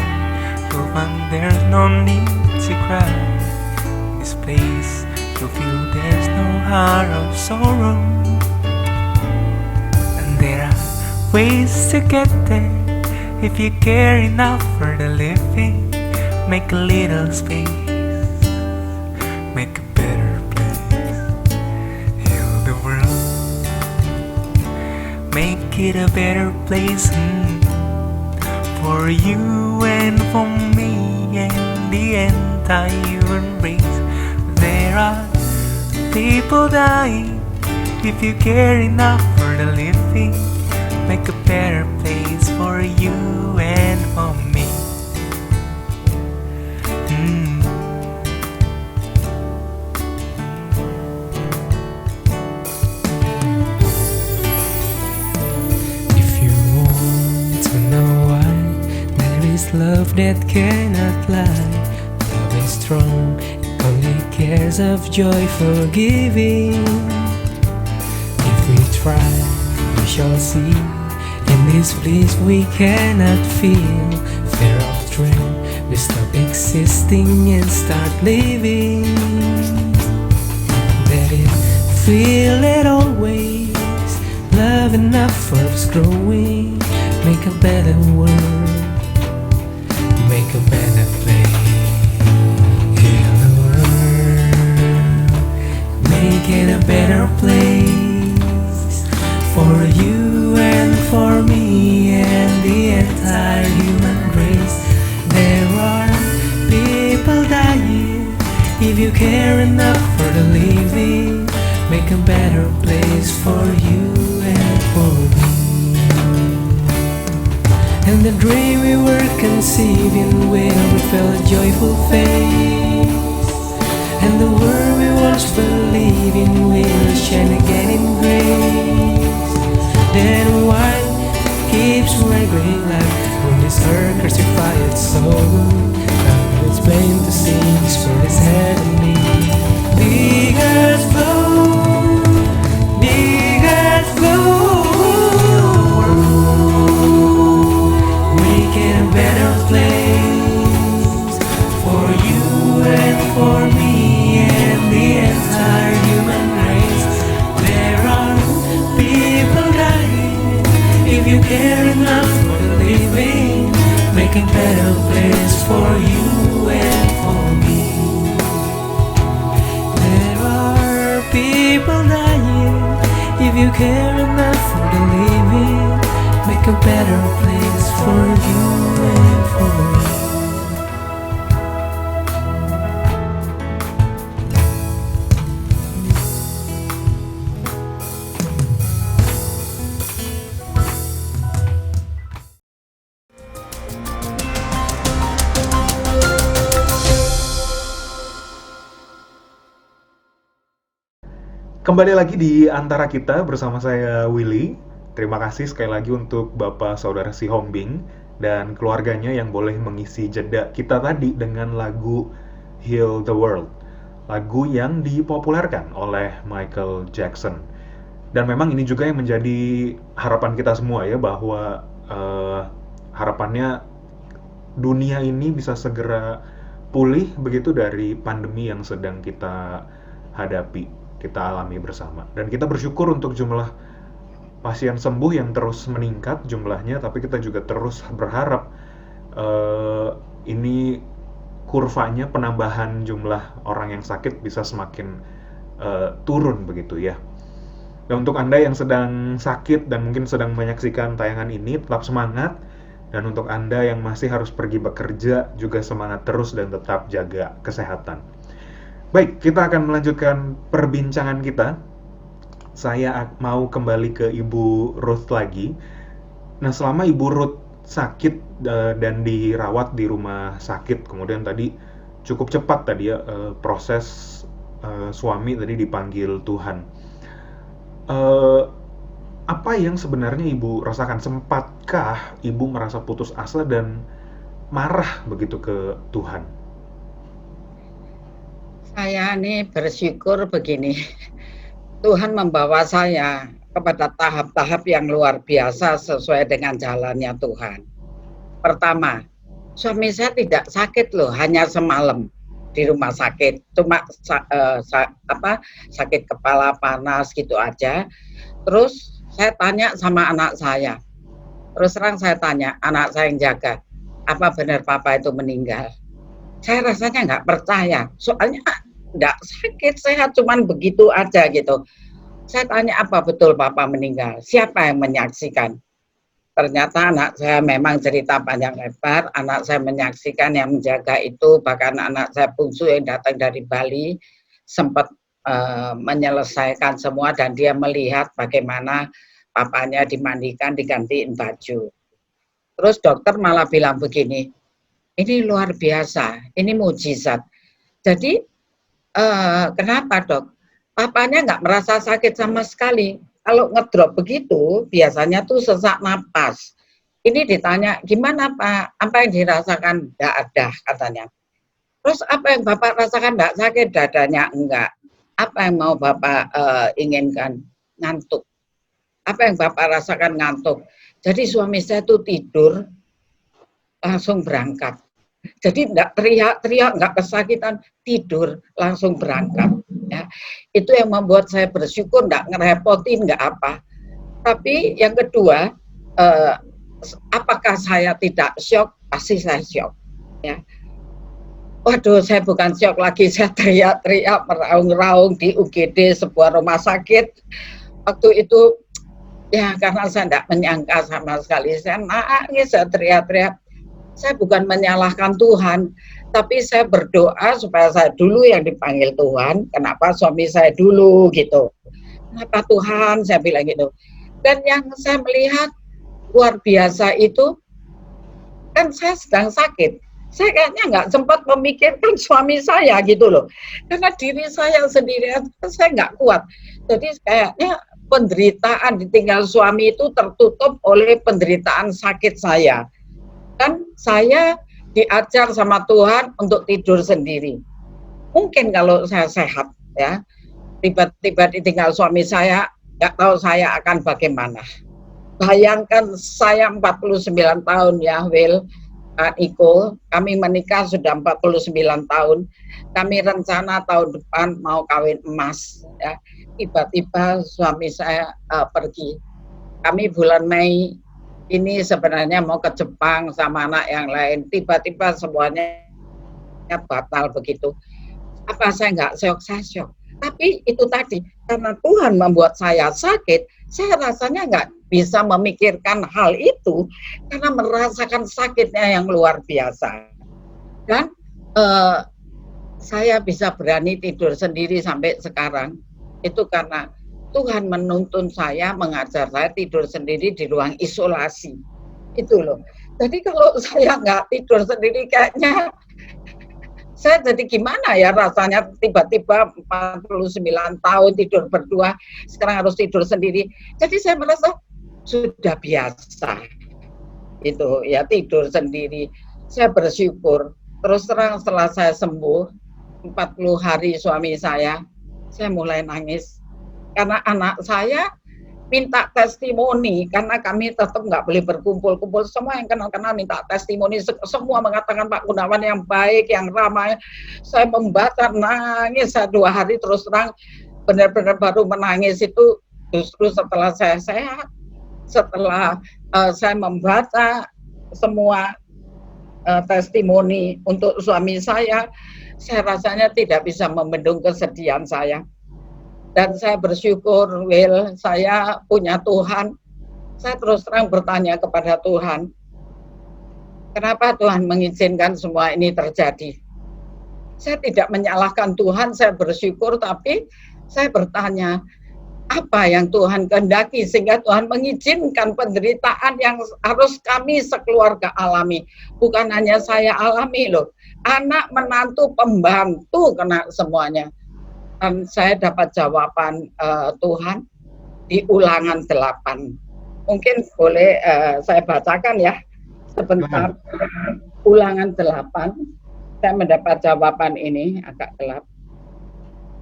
you'll find there's no need to cry. In this place, you'll feel there's no heart of sorrow. And there are ways to get there. If you care enough for the living, make a little space, make a better place, heal the world, make it a better place for you and for me and the entire race. There are people dying. If you care enough for the living, make a better place for you and for me. If you want to know why, there is love that cannot lie. Love is strong, it only cares of joy forgiving. If we try, we shall see. In this place we cannot feel fear of strength. We stop existing and start living. Let it feel it always. Love enough for us growing. Make a better world, make a better place. Heal the world. make it a better place for you and for me and the entire human race. There are people dying. If you care enough for the living, make a better place for you and for me. And the dream we were conceiving will reveal a joyful face, and the world we once believed in will shine again in grace. Then why keeps wrangling like when this earth crucified its soul? Now it's plain to see this world is heavenly. Big earth flow, big earth flow, make it a better place for you and for me and the entire human race. There are people dying. If you care enough for the living, make a better place for you and for me. There are people dying. If you care enough for the living, make a better place for you and for me. Kembali lagi di antara kita bersama saya Willy. Terima kasih sekali lagi untuk Bapak Saudara Si Hombing dan keluarganya yang boleh mengisi jeda kita tadi dengan lagu Heal the World. Lagu yang dipopulerkan oleh Michael Jackson. Dan memang ini juga yang menjadi harapan kita semua ya, bahwa harapannya dunia ini bisa segera pulih begitu dari pandemi yang sedang kita hadapi, kita alami bersama. Dan kita bersyukur untuk jumlah pasien sembuh yang terus meningkat jumlahnya, tapi kita juga terus berharap ini kurvanya penambahan jumlah orang yang sakit bisa semakin turun begitu ya. Dan untuk Anda yang sedang sakit dan mungkin sedang menyaksikan tayangan ini, tetap semangat. Dan untuk Anda yang masih harus pergi bekerja, juga semangat terus dan tetap jaga kesehatan. Baik, kita akan melanjutkan perbincangan kita. Saya mau kembali ke Ibu Ruth lagi. Nah, selama Ibu Ruth sakit dan dirawat di rumah sakit, kemudian tadi cukup cepat tadi ya proses suami tadi dipanggil Tuhan. Apa yang sebenarnya Ibu rasakan? Sempatkah Ibu merasa putus asa dan marah begitu ke Tuhan? Saya nih bersyukur begini, Tuhan membawa saya kepada tahap-tahap yang luar biasa sesuai dengan jalannya Tuhan. Pertama, suami saya tidak sakit loh, hanya semalam di rumah sakit, cuma sakit kepala panas gitu aja. Terus saya tanya sama anak saya, terus terang saya tanya, anak saya yang jaga, apa benar papa itu meninggal? Saya rasanya nggak percaya, soalnya nggak sakit, sehat, cuman begitu aja gitu. Saya tanya, apa betul papa meninggal? Siapa yang menyaksikan? Ternyata anak saya memang cerita panjang lebar, anak saya menyaksikan, yang menjaga itu bahkan anak saya bungsu yang datang dari Bali sempat menyelesaikan semua, dan dia melihat bagaimana papanya dimandikan, digantiin baju. Terus dokter malah bilang begini, ini luar biasa, ini mujizat. Jadi kenapa dok? Papanya nggak merasa sakit sama sekali. Kalau ngedrop begitu, biasanya tuh sesak napas. Ini ditanya, gimana Pak? Apa yang dirasakan? Nggak ada katanya. Terus apa yang Bapak rasakan? Nggak sakit, dadanya enggak. Apa yang mau Bapak inginkan? Ngantuk. Apa yang Bapak rasakan? Ngantuk. Jadi suami saya tuh tidur, langsung berangkat. Jadi enggak teriak-teriak, enggak kesakitan, tidur, langsung berangkat. Ya, itu yang membuat saya bersyukur, enggak ngerepotin, enggak apa. Tapi yang kedua, apakah saya tidak syok? Pasti saya syok. Ya. Waduh, saya bukan syok lagi, saya teriak-teriak, meraung-raung di UGD sebuah rumah sakit. Waktu itu, ya karena saya tidak menyangka sama sekali, saya nangis, saya teriak-teriak. Saya bukan menyalahkan Tuhan, tapi saya berdoa supaya saya dulu yang dipanggil Tuhan, kenapa suami saya dulu gitu. Kenapa Tuhan, saya bilang gitu. Dan yang saya melihat luar biasa itu, kan saya sedang sakit. Saya kayaknya nggak sempat memikirkan suami saya gitu loh. Karena diri saya sendiri, saya nggak kuat. Jadi kayaknya penderitaan ditinggal suami itu tertutup oleh penderitaan sakit saya. Kan saya diajar sama Tuhan untuk tidur sendiri. Mungkin kalau saya sehat ya, tiba-tiba ditinggal suami saya, nggak tahu saya akan bagaimana. Bayangkan saya 49 tahun ya, Will, Iko, kami menikah sudah 49 tahun. Kami rencana tahun depan mau kawin emas ya. Tiba-tiba suami saya pergi. Kami bulan Mei ini sebenarnya mau ke Jepang sama anak yang lain. Tiba-tiba semuanya batal begitu. Apa saya nggak syok? Saya syok. Tapi itu tadi, karena Tuhan membuat saya sakit, saya rasanya nggak bisa memikirkan hal itu karena merasakan sakitnya yang luar biasa. Dan saya bisa berani tidur sendiri sampai sekarang, itu karena Tuhan menuntun saya, mengajar saya tidur sendiri di ruang isolasi. Itu loh. Jadi kalau saya nggak tidur sendiri kayaknya saya jadi gimana ya rasanya tiba-tiba 49 tahun tidur berdua, sekarang harus tidur sendiri. Jadi saya merasa sudah biasa itu ya tidur sendiri. Saya bersyukur. Terus terang setelah saya sembuh 40 hari suami saya mulai nangis karena anak saya minta testimoni, karena kami tetap nggak boleh berkumpul-kumpul. Semua yang kenal-kenal minta testimoni, semua mengatakan Pak Gunawan yang baik, yang ramai. Saya membaca, nangis, saya 2 hari terus terang benar-benar baru menangis itu justru setelah saya sehat, setelah saya membaca semua testimoni untuk suami saya rasanya tidak bisa membendung kesedihan saya. Dan saya bersyukur, Will, saya punya Tuhan. Saya terus terang bertanya kepada Tuhan, kenapa Tuhan mengizinkan semua ini terjadi? Saya tidak menyalahkan Tuhan, saya bersyukur, tapi saya bertanya, apa yang Tuhan kehendaki sehingga Tuhan mengizinkan penderitaan yang harus kami sekeluarga alami. Bukan hanya saya alami loh, anak, menantu, pembantu kena semuanya. Dan saya dapat jawaban Tuhan di Ulangan 8. Mungkin boleh saya bacakan ya sebentar. Ulangan 8. Saya mendapat jawaban ini agak gelap.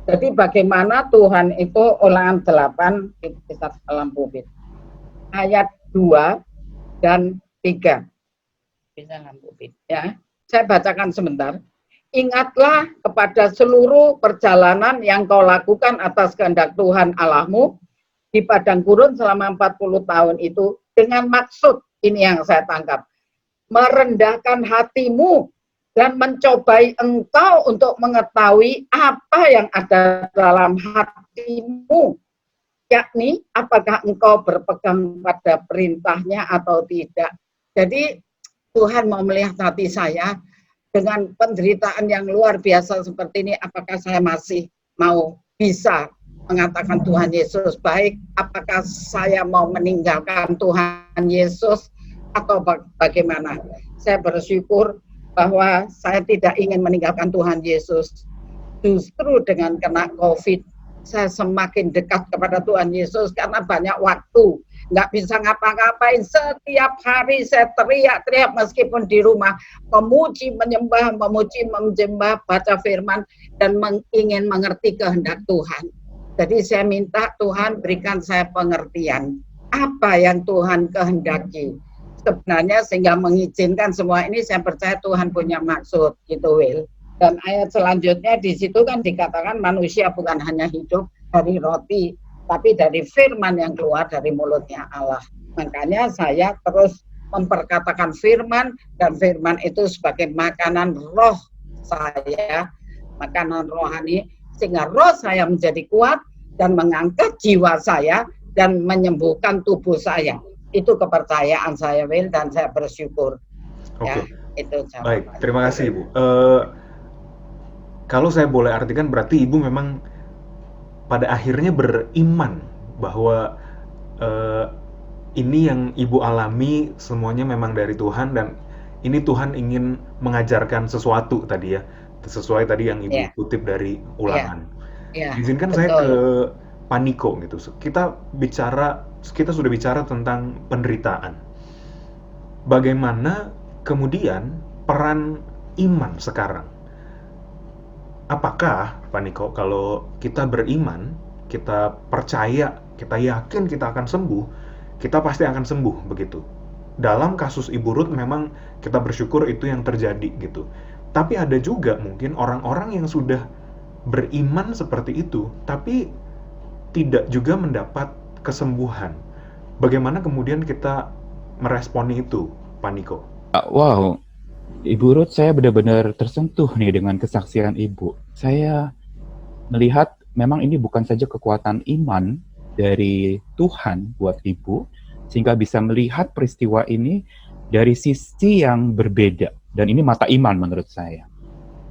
Jadi bagaimana Tuhan itu Ulangan 8 kita lampu bit. Ayat 2 dan 3. Bisa lampu bit ya. Saya bacakan sebentar. Ingatlah kepada seluruh perjalanan yang kau lakukan atas kehendak Tuhan Allahmu di padang gurun selama 40 tahun itu dengan maksud, ini yang saya tangkap, merendahkan hatimu dan mencobai engkau untuk mengetahui apa yang ada dalam hatimu, yakni apakah engkau berpegang pada perintahnya atau tidak. Jadi Tuhan mau melihat hati saya dengan penderitaan yang luar biasa seperti ini, apakah saya masih mau bisa mengatakan Tuhan Yesus baik, apakah saya mau meninggalkan Tuhan Yesus atau bagaimana. Saya bersyukur bahwa saya tidak ingin meninggalkan Tuhan Yesus. Justru dengan kena COVID, saya semakin dekat kepada Tuhan Yesus karena banyak waktu. Nggak bisa ngapa-ngapain, setiap hari saya teriak-teriak meskipun di rumah, memuji, menyembah, baca firman, dan ingin mengerti kehendak Tuhan. Jadi saya minta Tuhan berikan saya pengertian, apa yang Tuhan kehendaki. Sebenarnya sehingga mengizinkan semua ini, saya percaya Tuhan punya maksud, gitu Will. Dan ayat selanjutnya di situ kan dikatakan manusia bukan hanya hidup dari roti, tapi dari firman yang keluar dari mulutnya Allah. Makanya saya terus memperkatakan firman, dan firman itu sebagai makanan roh saya makanan rohani sehingga roh saya menjadi kuat dan mengangkat jiwa saya dan menyembuhkan tubuh saya. Itu kepercayaan saya, Will, dan saya bersyukur. Oke. Ya, itu jawaban. Baik, terima kasih Ibu. Kalau saya boleh artikan berarti Ibu memang pada akhirnya beriman bahwa ini yang Ibu alami semuanya memang dari Tuhan, dan ini Tuhan ingin mengajarkan sesuatu tadi ya, sesuai tadi yang Ibu kutip dari Ulangan. Izinkan saya ke Pak Niko gitu. Kita sudah bicara tentang penderitaan. Bagaimana kemudian peran iman sekarang? Apakah, Pak Niko, kalau kita beriman, kita percaya, kita yakin kita akan sembuh, kita pasti akan sembuh begitu? Dalam kasus Ibu Ruth memang kita bersyukur itu yang terjadi gitu. Tapi ada juga mungkin orang-orang yang sudah beriman seperti itu, tapi tidak juga mendapat kesembuhan. Bagaimana kemudian kita meresponi itu, Pak Niko? Wow, Ibu Ruth, saya benar-benar tersentuh nih dengan kesaksian Ibu. Saya melihat memang ini bukan saja kekuatan iman dari Tuhan buat Ibu, sehingga bisa melihat peristiwa ini dari sisi yang berbeda. Dan ini mata iman menurut saya.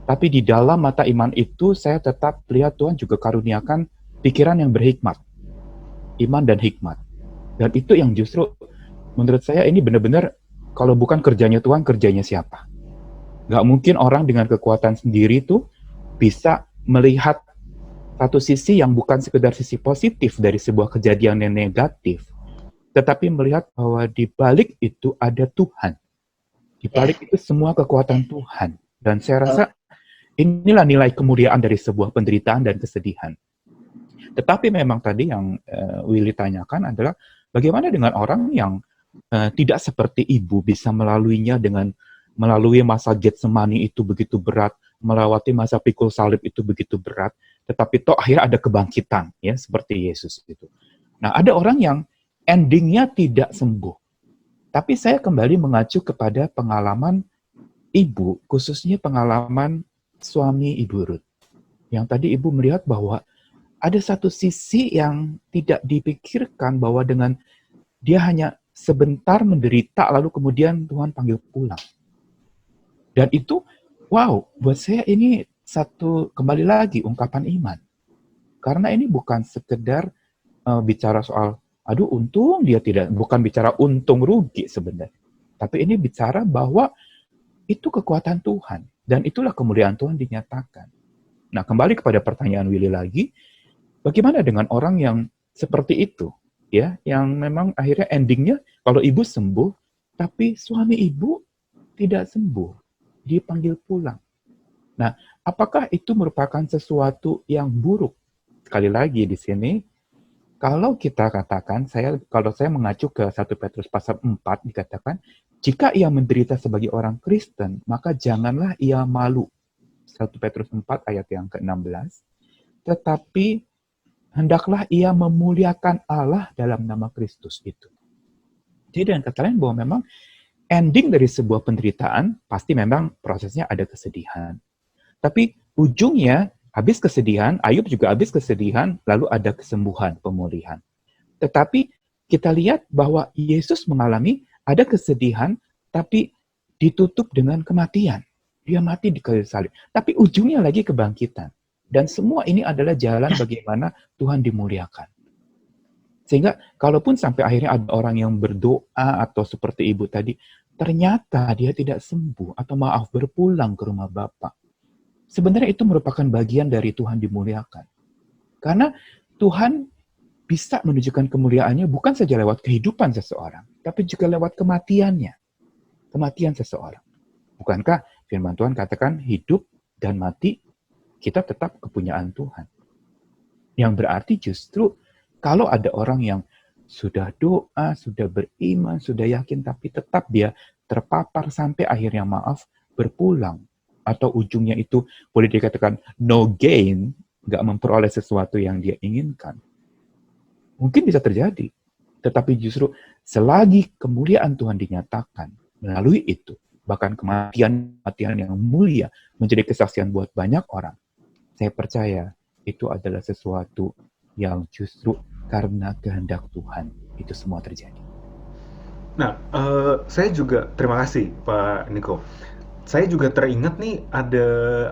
Tapi di dalam mata iman itu, saya tetap lihat Tuhan juga karuniakan pikiran yang berhikmat. Iman dan hikmat. Dan itu yang justru menurut saya ini benar-benar kalau bukan kerjanya Tuhan, kerjanya siapa? Nggak mungkin orang dengan kekuatan sendiri tuh bisa melihat satu sisi yang bukan sekedar sisi positif dari sebuah kejadian yang negatif, tetapi melihat bahwa di balik itu ada Tuhan. Di balik itu semua kekuatan Tuhan. Dan saya rasa inilah nilai kemuliaan dari sebuah penderitaan dan kesedihan. Tetapi memang tadi yang Willy tanyakan adalah bagaimana dengan orang yang tidak seperti Ibu bisa melaluinya dengan melalui masa Getsemani itu begitu berat, melewati masa pikul salib itu begitu berat, tetapi toh akhirnya ada kebangkitan, ya seperti Yesus itu. Nah, ada orang yang endingnya tidak sembuh. Tapi saya kembali mengacu kepada pengalaman Ibu, khususnya pengalaman suami Ibu Ruth. Yang tadi Ibu melihat bahwa ada satu sisi yang tidak dipikirkan bahwa dengan dia hanya sebentar menderita, lalu kemudian Tuhan panggil pulang. Dan itu, wow, buat saya ini satu, kembali lagi, ungkapan iman. Karena ini bukan sekedar bicara soal, aduh untung dia tidak, bukan bicara untung rugi sebenarnya. Tapi ini bicara bahwa itu kekuatan Tuhan. Dan itulah kemuliaan Tuhan dinyatakan. Nah, kembali kepada pertanyaan Willy lagi, bagaimana dengan orang yang seperti itu? Ya, yang memang akhirnya endingnya kalau ibu sembuh, tapi suami ibu tidak sembuh, dipanggil pulang. Nah, apakah itu merupakan sesuatu yang buruk? Sekali lagi di sini, kalau kita katakan, kalau saya mengacu ke 1 Petrus pasal 4 dikatakan, jika ia menderita sebagai orang Kristen, maka janganlah ia malu. 1 Petrus 4 ayat yang ke-16. Tetapi hendaklah ia memuliakan Allah dalam nama Kristus itu. Jadi dengan kata lain bahwa memang ending dari sebuah penderitaan pasti memang prosesnya ada kesedihan. Tapi ujungnya habis kesedihan, Ayub juga habis kesedihan, lalu ada kesembuhan, pemulihan. Tetapi kita lihat bahwa Yesus mengalami ada kesedihan, tapi ditutup dengan kematian. Dia mati di kayu salib. Tapi ujungnya lagi kebangkitan. Dan semua ini adalah jalan bagaimana Tuhan dimuliakan. Sehingga kalaupun sampai akhirnya ada orang yang berdoa atau seperti ibu tadi, ternyata dia tidak sembuh atau maaf berpulang ke rumah Bapa. Sebenarnya itu merupakan bagian dari Tuhan dimuliakan. Karena Tuhan bisa menunjukkan kemuliaannya bukan saja lewat kehidupan seseorang, tapi juga lewat kematiannya. Kematian seseorang. Bukankah firman Tuhan katakan hidup dan mati kita tetap kepunyaan Tuhan. Yang berarti justru kalau ada orang yang sudah doa, sudah beriman, sudah yakin, tapi tetap dia terpapar sampai akhirnya maaf berpulang. Atau ujungnya itu boleh dikatakan no gain, nggak memperoleh sesuatu yang dia inginkan. Mungkin bisa terjadi. Tetapi justru selagi kemuliaan Tuhan dinyatakan melalui itu, bahkan kematian yang mulia menjadi kesaksian buat banyak orang. Saya percaya itu adalah sesuatu yang justru karena kehendak Tuhan itu semua terjadi. Nah, saya juga terima kasih Pak Niko. Saya juga teringat nih ada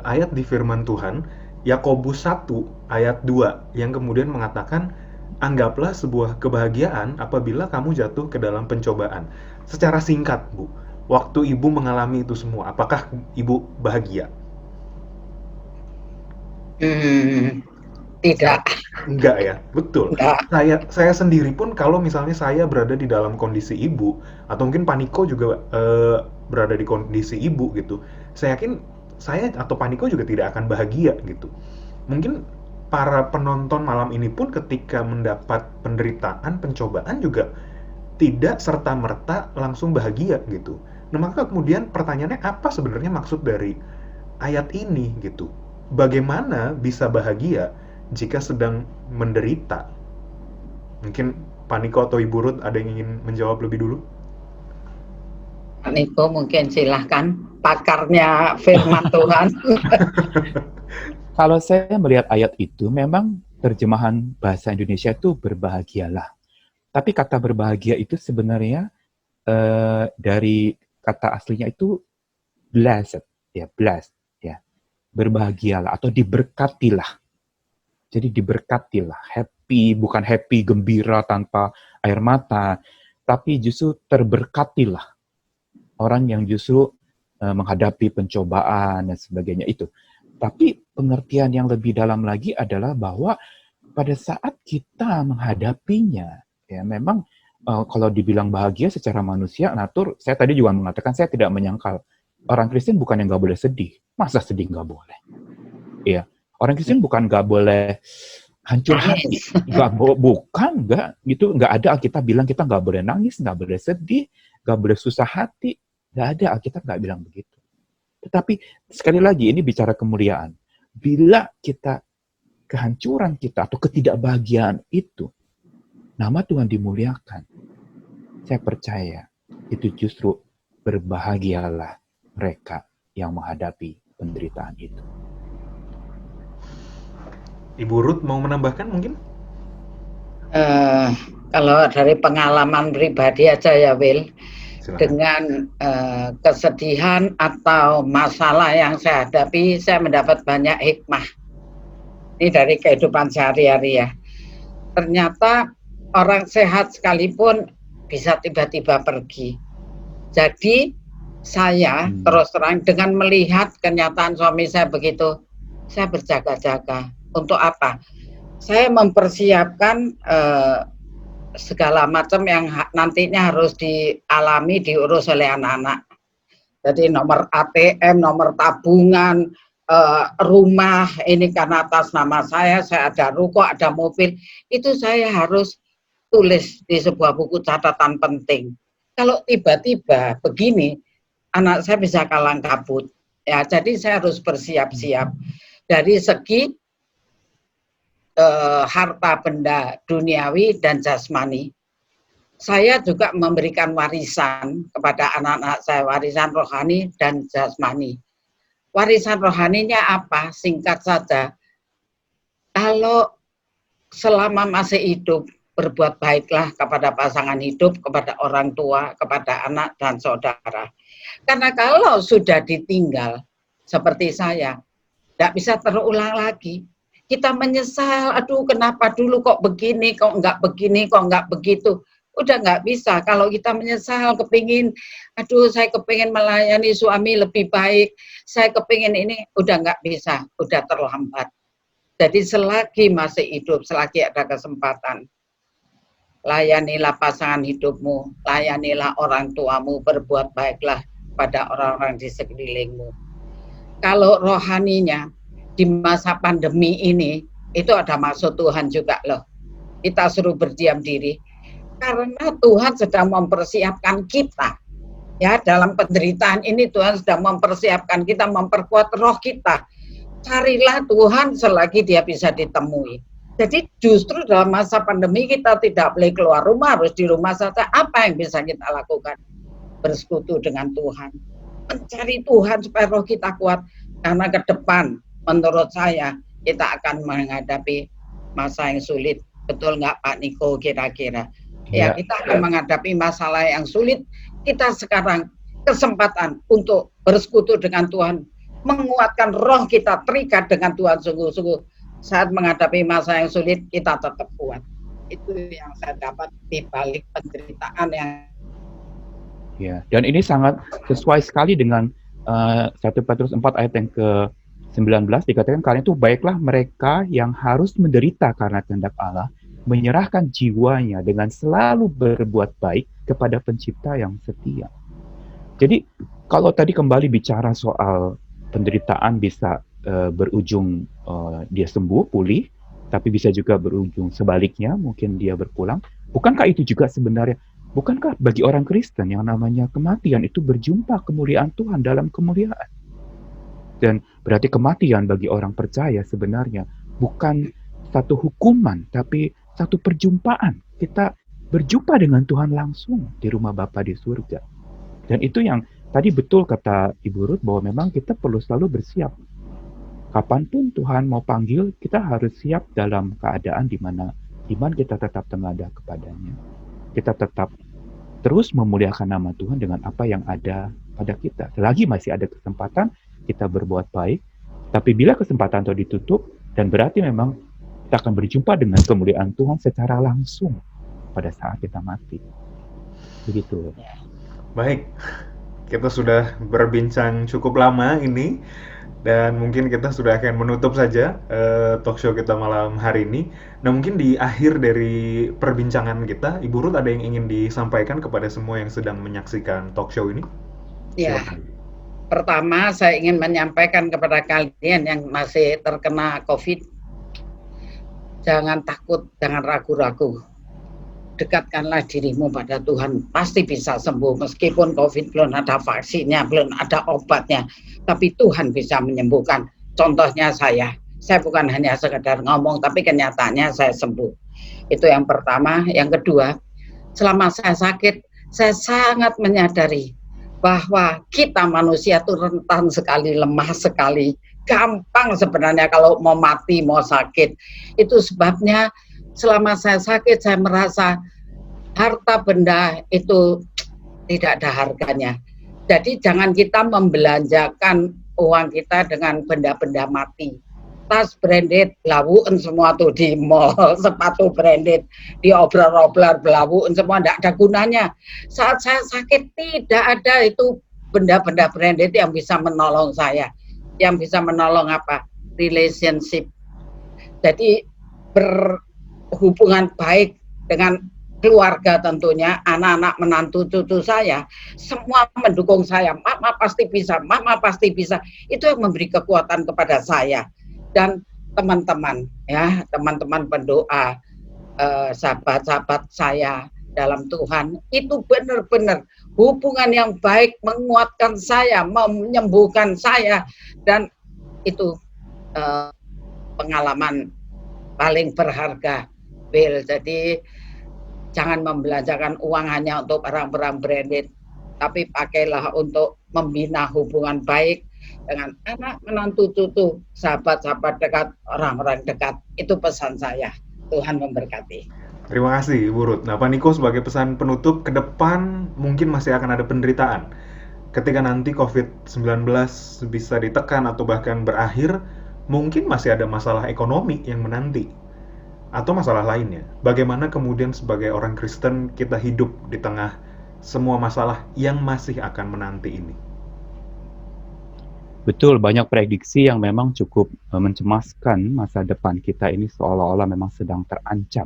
ayat di firman Tuhan, Yakobus 1 ayat 2 yang kemudian mengatakan, anggaplah sebuah kebahagiaan apabila kamu jatuh ke dalam pencobaan. Secara singkat, Bu, waktu Ibu mengalami itu semua, apakah Ibu bahagia? Tidak. Enggak ya, betul. Enggak. Saya sendiri pun kalau misalnya saya berada di dalam kondisi Ibu, atau mungkin Paniko juga berada di kondisi Ibu gitu, saya yakin saya atau Paniko juga tidak akan bahagia gitu. Mungkin para penonton malam ini pun ketika mendapat penderitaan, pencobaan juga tidak serta-merta langsung bahagia gitu. Nah, maka kemudian pertanyaannya apa sebenarnya maksud dari ayat ini gitu? Bagaimana bisa bahagia jika sedang menderita? Mungkin Pak Niko atau Ibu Ruth ada yang ingin menjawab lebih dulu? Pak Niko mungkin silahkan, pakarnya firman Tuhan. Kalau saya melihat ayat itu, memang terjemahan bahasa Indonesia itu berbahagialah. Tapi kata berbahagia itu sebenarnya dari kata aslinya itu blessed, ya blessed, ya berbahagialah atau diberkatilah. Jadi diberkatilah, happy, bukan happy gembira tanpa air mata, tapi justru terberkatilah orang yang justru menghadapi pencobaan dan sebagainya itu. Tapi pengertian yang lebih dalam lagi adalah bahwa pada saat kita menghadapinya, ya memang kalau dibilang bahagia secara manusia, natur, saya tadi juga mengatakan saya tidak menyangkal. Orang Kristen bukan yang nggak boleh sedih. Masa sedih nggak boleh? Iya. Orang Kristen bukan nggak boleh hancur hati. Nggak gitu. Nggak ada Alkitab bilang kita nggak boleh nangis, nggak boleh sedih, nggak boleh susah hati. Nggak ada, Alkitab nggak bilang begitu. Tetapi sekali lagi ini bicara kemuliaan. Bila kita kehancuran kita atau ketidakbahagiaan itu, nama Tuhan dimuliakan. Saya percaya itu justru berbahagialah mereka yang menghadapi penderitaan itu. Ibu Ruth mau menambahkan mungkin? Kalau dari pengalaman pribadi aja ya Will, Silakan. dengan kesedihan atau masalah yang saya hadapi, saya mendapat banyak hikmah. Ini dari kehidupan sehari-hari ya. Ternyata orang sehat sekalipun bisa tiba-tiba pergi. Jadi saya terus terang dengan melihat kenyataan suami saya begitu, saya berjaga-jaga. Untuk apa? Saya mempersiapkan segala macam yang nantinya harus dialami, diurus oleh anak-anak. Jadi nomor ATM, nomor tabungan, rumah, ini karena atas nama saya ada ruko, ada mobil, itu saya harus tulis di sebuah buku catatan penting. Kalau tiba-tiba begini, anak saya bisa kalang kabut. Ya, jadi saya harus bersiap-siap dari segi harta benda duniawi dan jasmani. Saya juga memberikan warisan kepada anak-anak saya, warisan rohani dan jasmani. Warisan rohaninya apa? Singkat saja, kalau selama masih hidup, berbuat baiklah kepada pasangan hidup, kepada orang tua, kepada anak dan saudara. Karena kalau sudah ditinggal, seperti saya, tidak bisa terulang lagi. Kita menyesal, aduh kenapa dulu kok begini, kok enggak begini, kok enggak begitu. Udah nggak bisa. Kalau kita menyesal, kepingin, aduh saya kepingin melayani suami lebih baik, saya kepingin ini, udah nggak bisa, udah terlambat. Jadi selagi masih hidup, selagi ada kesempatan, layanilah pasangan hidupmu, layanilah orang tuamu, berbuat baiklah pada orang-orang di sekelilingmu. Kalau rohaninya, di masa pandemi ini, itu ada maksud Tuhan juga loh. Kita suruh berdiam diri. Karena Tuhan sedang mempersiapkan kita. Ya, dalam penderitaan ini Tuhan sedang mempersiapkan kita, memperkuat roh kita. Carilah Tuhan selagi dia bisa ditemui. Jadi justru dalam masa pandemi kita tidak boleh keluar rumah, harus di rumah saja. Apa yang bisa kita lakukan? Bersekutu dengan Tuhan. mencari Tuhan supaya roh kita kuat, karena ke depan menurut saya kita akan menghadapi masa yang sulit. Betul nggak Pak Niko kira-kira? Ya, kita akan menghadapi masalah yang sulit. Kita sekarang kesempatan untuk bersekutu dengan Tuhan, menguatkan roh kita, terikat dengan Tuhan sungguh-sungguh. Saat menghadapi masa yang sulit, kita tetap kuat. Itu yang saya dapat di balik penderitaan yang Ya, dan ini sangat sesuai sekali dengan 1 Petrus 4 ayat yang ke-19 dikatakan, karena itu baiklah mereka yang harus menderita karena kehendak Allah, menyerahkan jiwanya dengan selalu berbuat baik kepada pencipta yang setia. Jadi kalau tadi kembali bicara soal penderitaan bisa berujung dia sembuh, pulih, tapi bisa juga berujung sebaliknya, mungkin dia berpulang. Bukankah itu juga sebenarnya, bukankah bagi orang Kristen yang namanya kematian itu berjumpa kemuliaan Tuhan dalam kemuliaan? Dan berarti kematian bagi orang percaya sebenarnya bukan satu hukuman, tapi satu perjumpaan. Kita berjumpa dengan Tuhan langsung di rumah Bapa di surga. Dan itu yang tadi betul kata Ibu Ruth, bahwa memang kita perlu selalu bersiap. Kapanpun Tuhan mau panggil, kita harus siap dalam keadaan di mana iman kita tetap tengadah kepadanya. Kita tetap terus memuliakan nama Tuhan dengan apa yang ada pada kita. Selagi masih ada kesempatan, kita berbuat baik. Tapi bila kesempatan itu ditutup, dan berarti memang kita akan berjumpa dengan kemuliaan Tuhan secara langsung pada saat kita mati. Begitu. Baik, kita sudah berbincang cukup lama ini, dan mungkin kita sudah akan menutup saja talk show kita malam hari ini. Nah, mungkin di akhir dari perbincangan kita, Ibu Ruth ada yang ingin disampaikan kepada semua yang sedang menyaksikan talk show ini? Ya, pertama saya ingin menyampaikan kepada kalian yang masih terkena COVID, jangan takut, jangan ragu-ragu. Dekatkanlah dirimu pada Tuhan, pasti bisa sembuh. Meskipun COVID belum ada vaksinnya, belum ada obatnya, tapi Tuhan bisa menyembuhkan. Contohnya saya bukan hanya sekedar ngomong, tapi kenyataannya saya sembuh. Itu yang pertama. Yang kedua, selama saya sakit, saya sangat menyadari bahwa kita manusia itu rentan sekali, lemah sekali, gampang sebenarnya kalau mau mati, mau sakit. Itu sebabnya selama saya sakit, saya merasa harta benda itu tidak ada harganya. Jadi jangan kita membelanjakan uang kita dengan benda-benda mati. Tas branded, belawuan semua tuh di mall, sepatu branded, diobral-obral, belawuan semua, tidak ada gunanya. Saat saya sakit, tidak ada itu benda-benda branded yang bisa menolong saya. Yang bisa menolong apa? Relationship. Jadi berhubungan baik dengan keluarga tentunya, anak-anak, menantu, cucu saya, semua mendukung saya. Mama pasti bisa, mama pasti bisa. Itu yang memberi kekuatan kepada saya. Dan teman-teman, ya, teman-teman pendoa, sahabat-sahabat saya dalam Tuhan, itu benar-benar hubungan yang baik, menguatkan saya, menyembuhkan saya, dan itu pengalaman paling berharga, Bill. Jadi jangan membelanjakan uang hanya untuk barang-barang branded, tapi pakailah untuk membina hubungan baik dengan anak, menantu, cucu, sahabat-sahabat dekat, orang-orang dekat. Itu pesan saya. Tuhan memberkati. Terima kasih, Ibu Ruth. Nah, Pak Niko, sebagai pesan penutup, ke depan mungkin masih akan ada penderitaan. Ketika nanti COVID-19 bisa ditekan atau bahkan berakhir, mungkin masih ada masalah ekonomi yang menanti, atau masalah lainnya. Bagaimana kemudian sebagai orang Kristen kita hidup di tengah semua masalah yang masih akan menanti ini? Betul, banyak prediksi yang memang cukup mencemaskan masa depan kita ini, seolah-olah memang sedang terancam.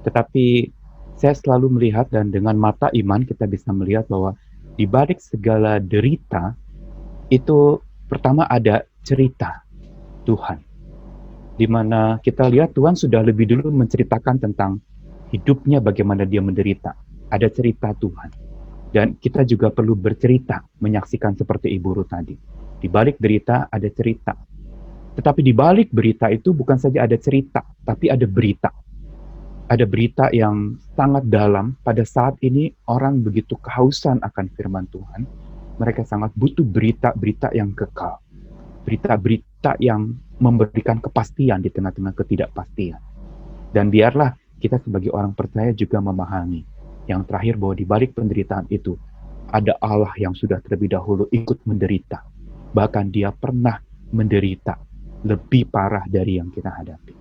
Tetapi saya selalu melihat, dan dengan mata iman kita bisa melihat bahwa di balik segala derita itu pertama ada cerita Tuhan, di mana kita lihat Tuhan sudah lebih dulu menceritakan tentang hidupnya, bagaimana dia menderita. Ada cerita Tuhan. Dan kita juga perlu bercerita, menyaksikan seperti Ibu Ruth tadi. Di balik derita ada cerita. Tetapi di balik berita itu bukan saja ada cerita, tapi ada berita. Ada berita yang sangat dalam. Pada saat ini orang begitu kehausan akan firman Tuhan. Mereka sangat butuh berita-berita yang kekal. Berita-berita yang memberikan kepastian di tengah-tengah ketidakpastian. Dan biarlah kita sebagai orang percaya juga memahami yang terakhir bahwa di balik penderitaan itu ada Allah yang sudah terlebih dahulu ikut menderita. Bahkan dia pernah menderita lebih parah dari yang kita hadapi.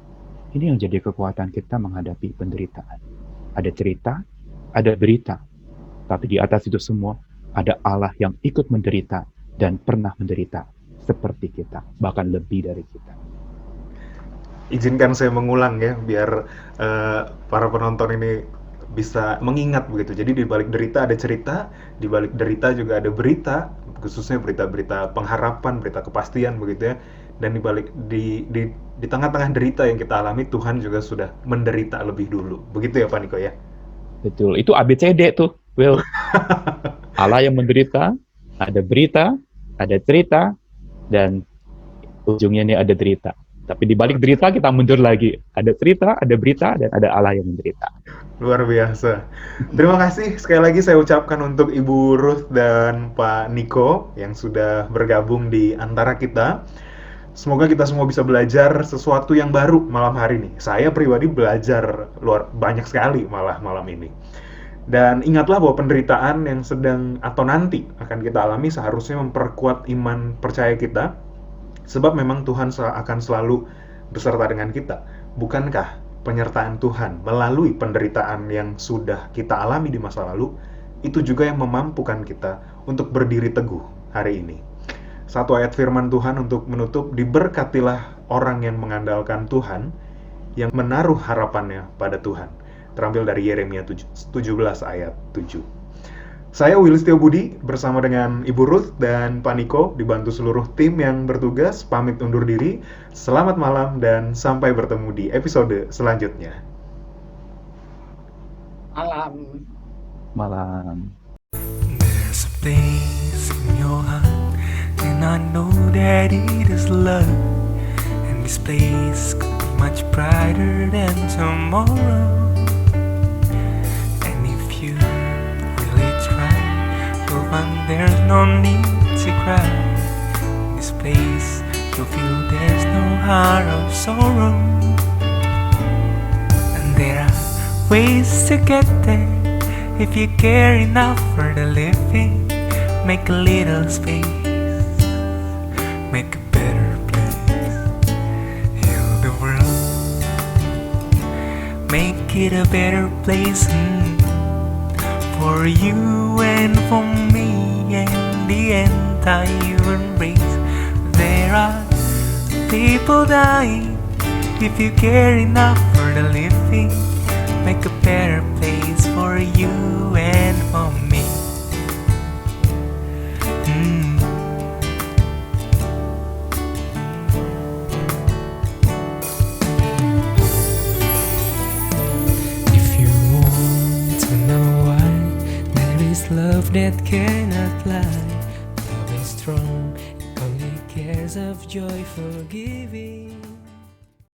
Ini yang jadi kekuatan kita menghadapi penderitaan. Ada cerita, ada berita. Tapi di atas itu semua ada Allah yang ikut menderita dan pernah menderita seperti kita, bahkan lebih dari kita. Izinkan saya mengulang ya, biar para penonton ini bisa mengingat begitu. Jadi di balik derita ada cerita, di balik derita juga ada berita, khususnya berita-berita pengharapan, berita kepastian begitu ya. Dan di tengah-tengah derita yang kita alami, Tuhan juga sudah menderita lebih dulu. Begitu ya Pak Niko ya? Betul, itu ABCD tuh, Will. Allah yang menderita, ada berita, ada cerita, dan ujungnya ini ada derita. Tapi di balik derita kita mundur lagi. Ada cerita, ada berita, dan ada Allah yang menderita. Luar biasa. Terima kasih sekali lagi saya ucapkan untuk Ibu Ruth dan Pak Niko yang sudah bergabung di antara kita. Semoga kita semua bisa belajar sesuatu yang baru malam hari ini. Saya pribadi belajar banyak sekali malah malam ini. Dan ingatlah bahwa penderitaan yang sedang atau nanti akan kita alami seharusnya memperkuat iman percaya kita. Sebab memang Tuhan akan selalu beserta dengan kita. Bukankah penyertaan Tuhan melalui penderitaan yang sudah kita alami di masa lalu, itu juga yang memampukan kita untuk berdiri teguh hari ini. Satu ayat firman Tuhan untuk menutup, diberkatilah orang yang mengandalkan Tuhan, yang menaruh harapannya pada Tuhan. Terambil dari Yeremia 17 ayat 7. Saya Willy Setio Budi bersama dengan Ibu Ruth dan Pak Niko, dibantu seluruh tim yang bertugas, pamit undur diri. Selamat malam dan sampai bertemu di episode selanjutnya. Malam. Malam. There's a place in your heart, and I know that it is love. And this place could be much brighter than tomorrow. And if you really try, you'll find there's no need to cry. In this place, you'll feel there's no heart of sorrow. And there are ways to get there. If you care enough for the living, make a little space, make a better place, heal the world, make it a better place for you and for me and the entire human race. There are people dying. If you care enough for the living, make a better place for you and for me. If you want to know why, there is love that cannot lie. Love is strong, it only cares of joy, forgiving.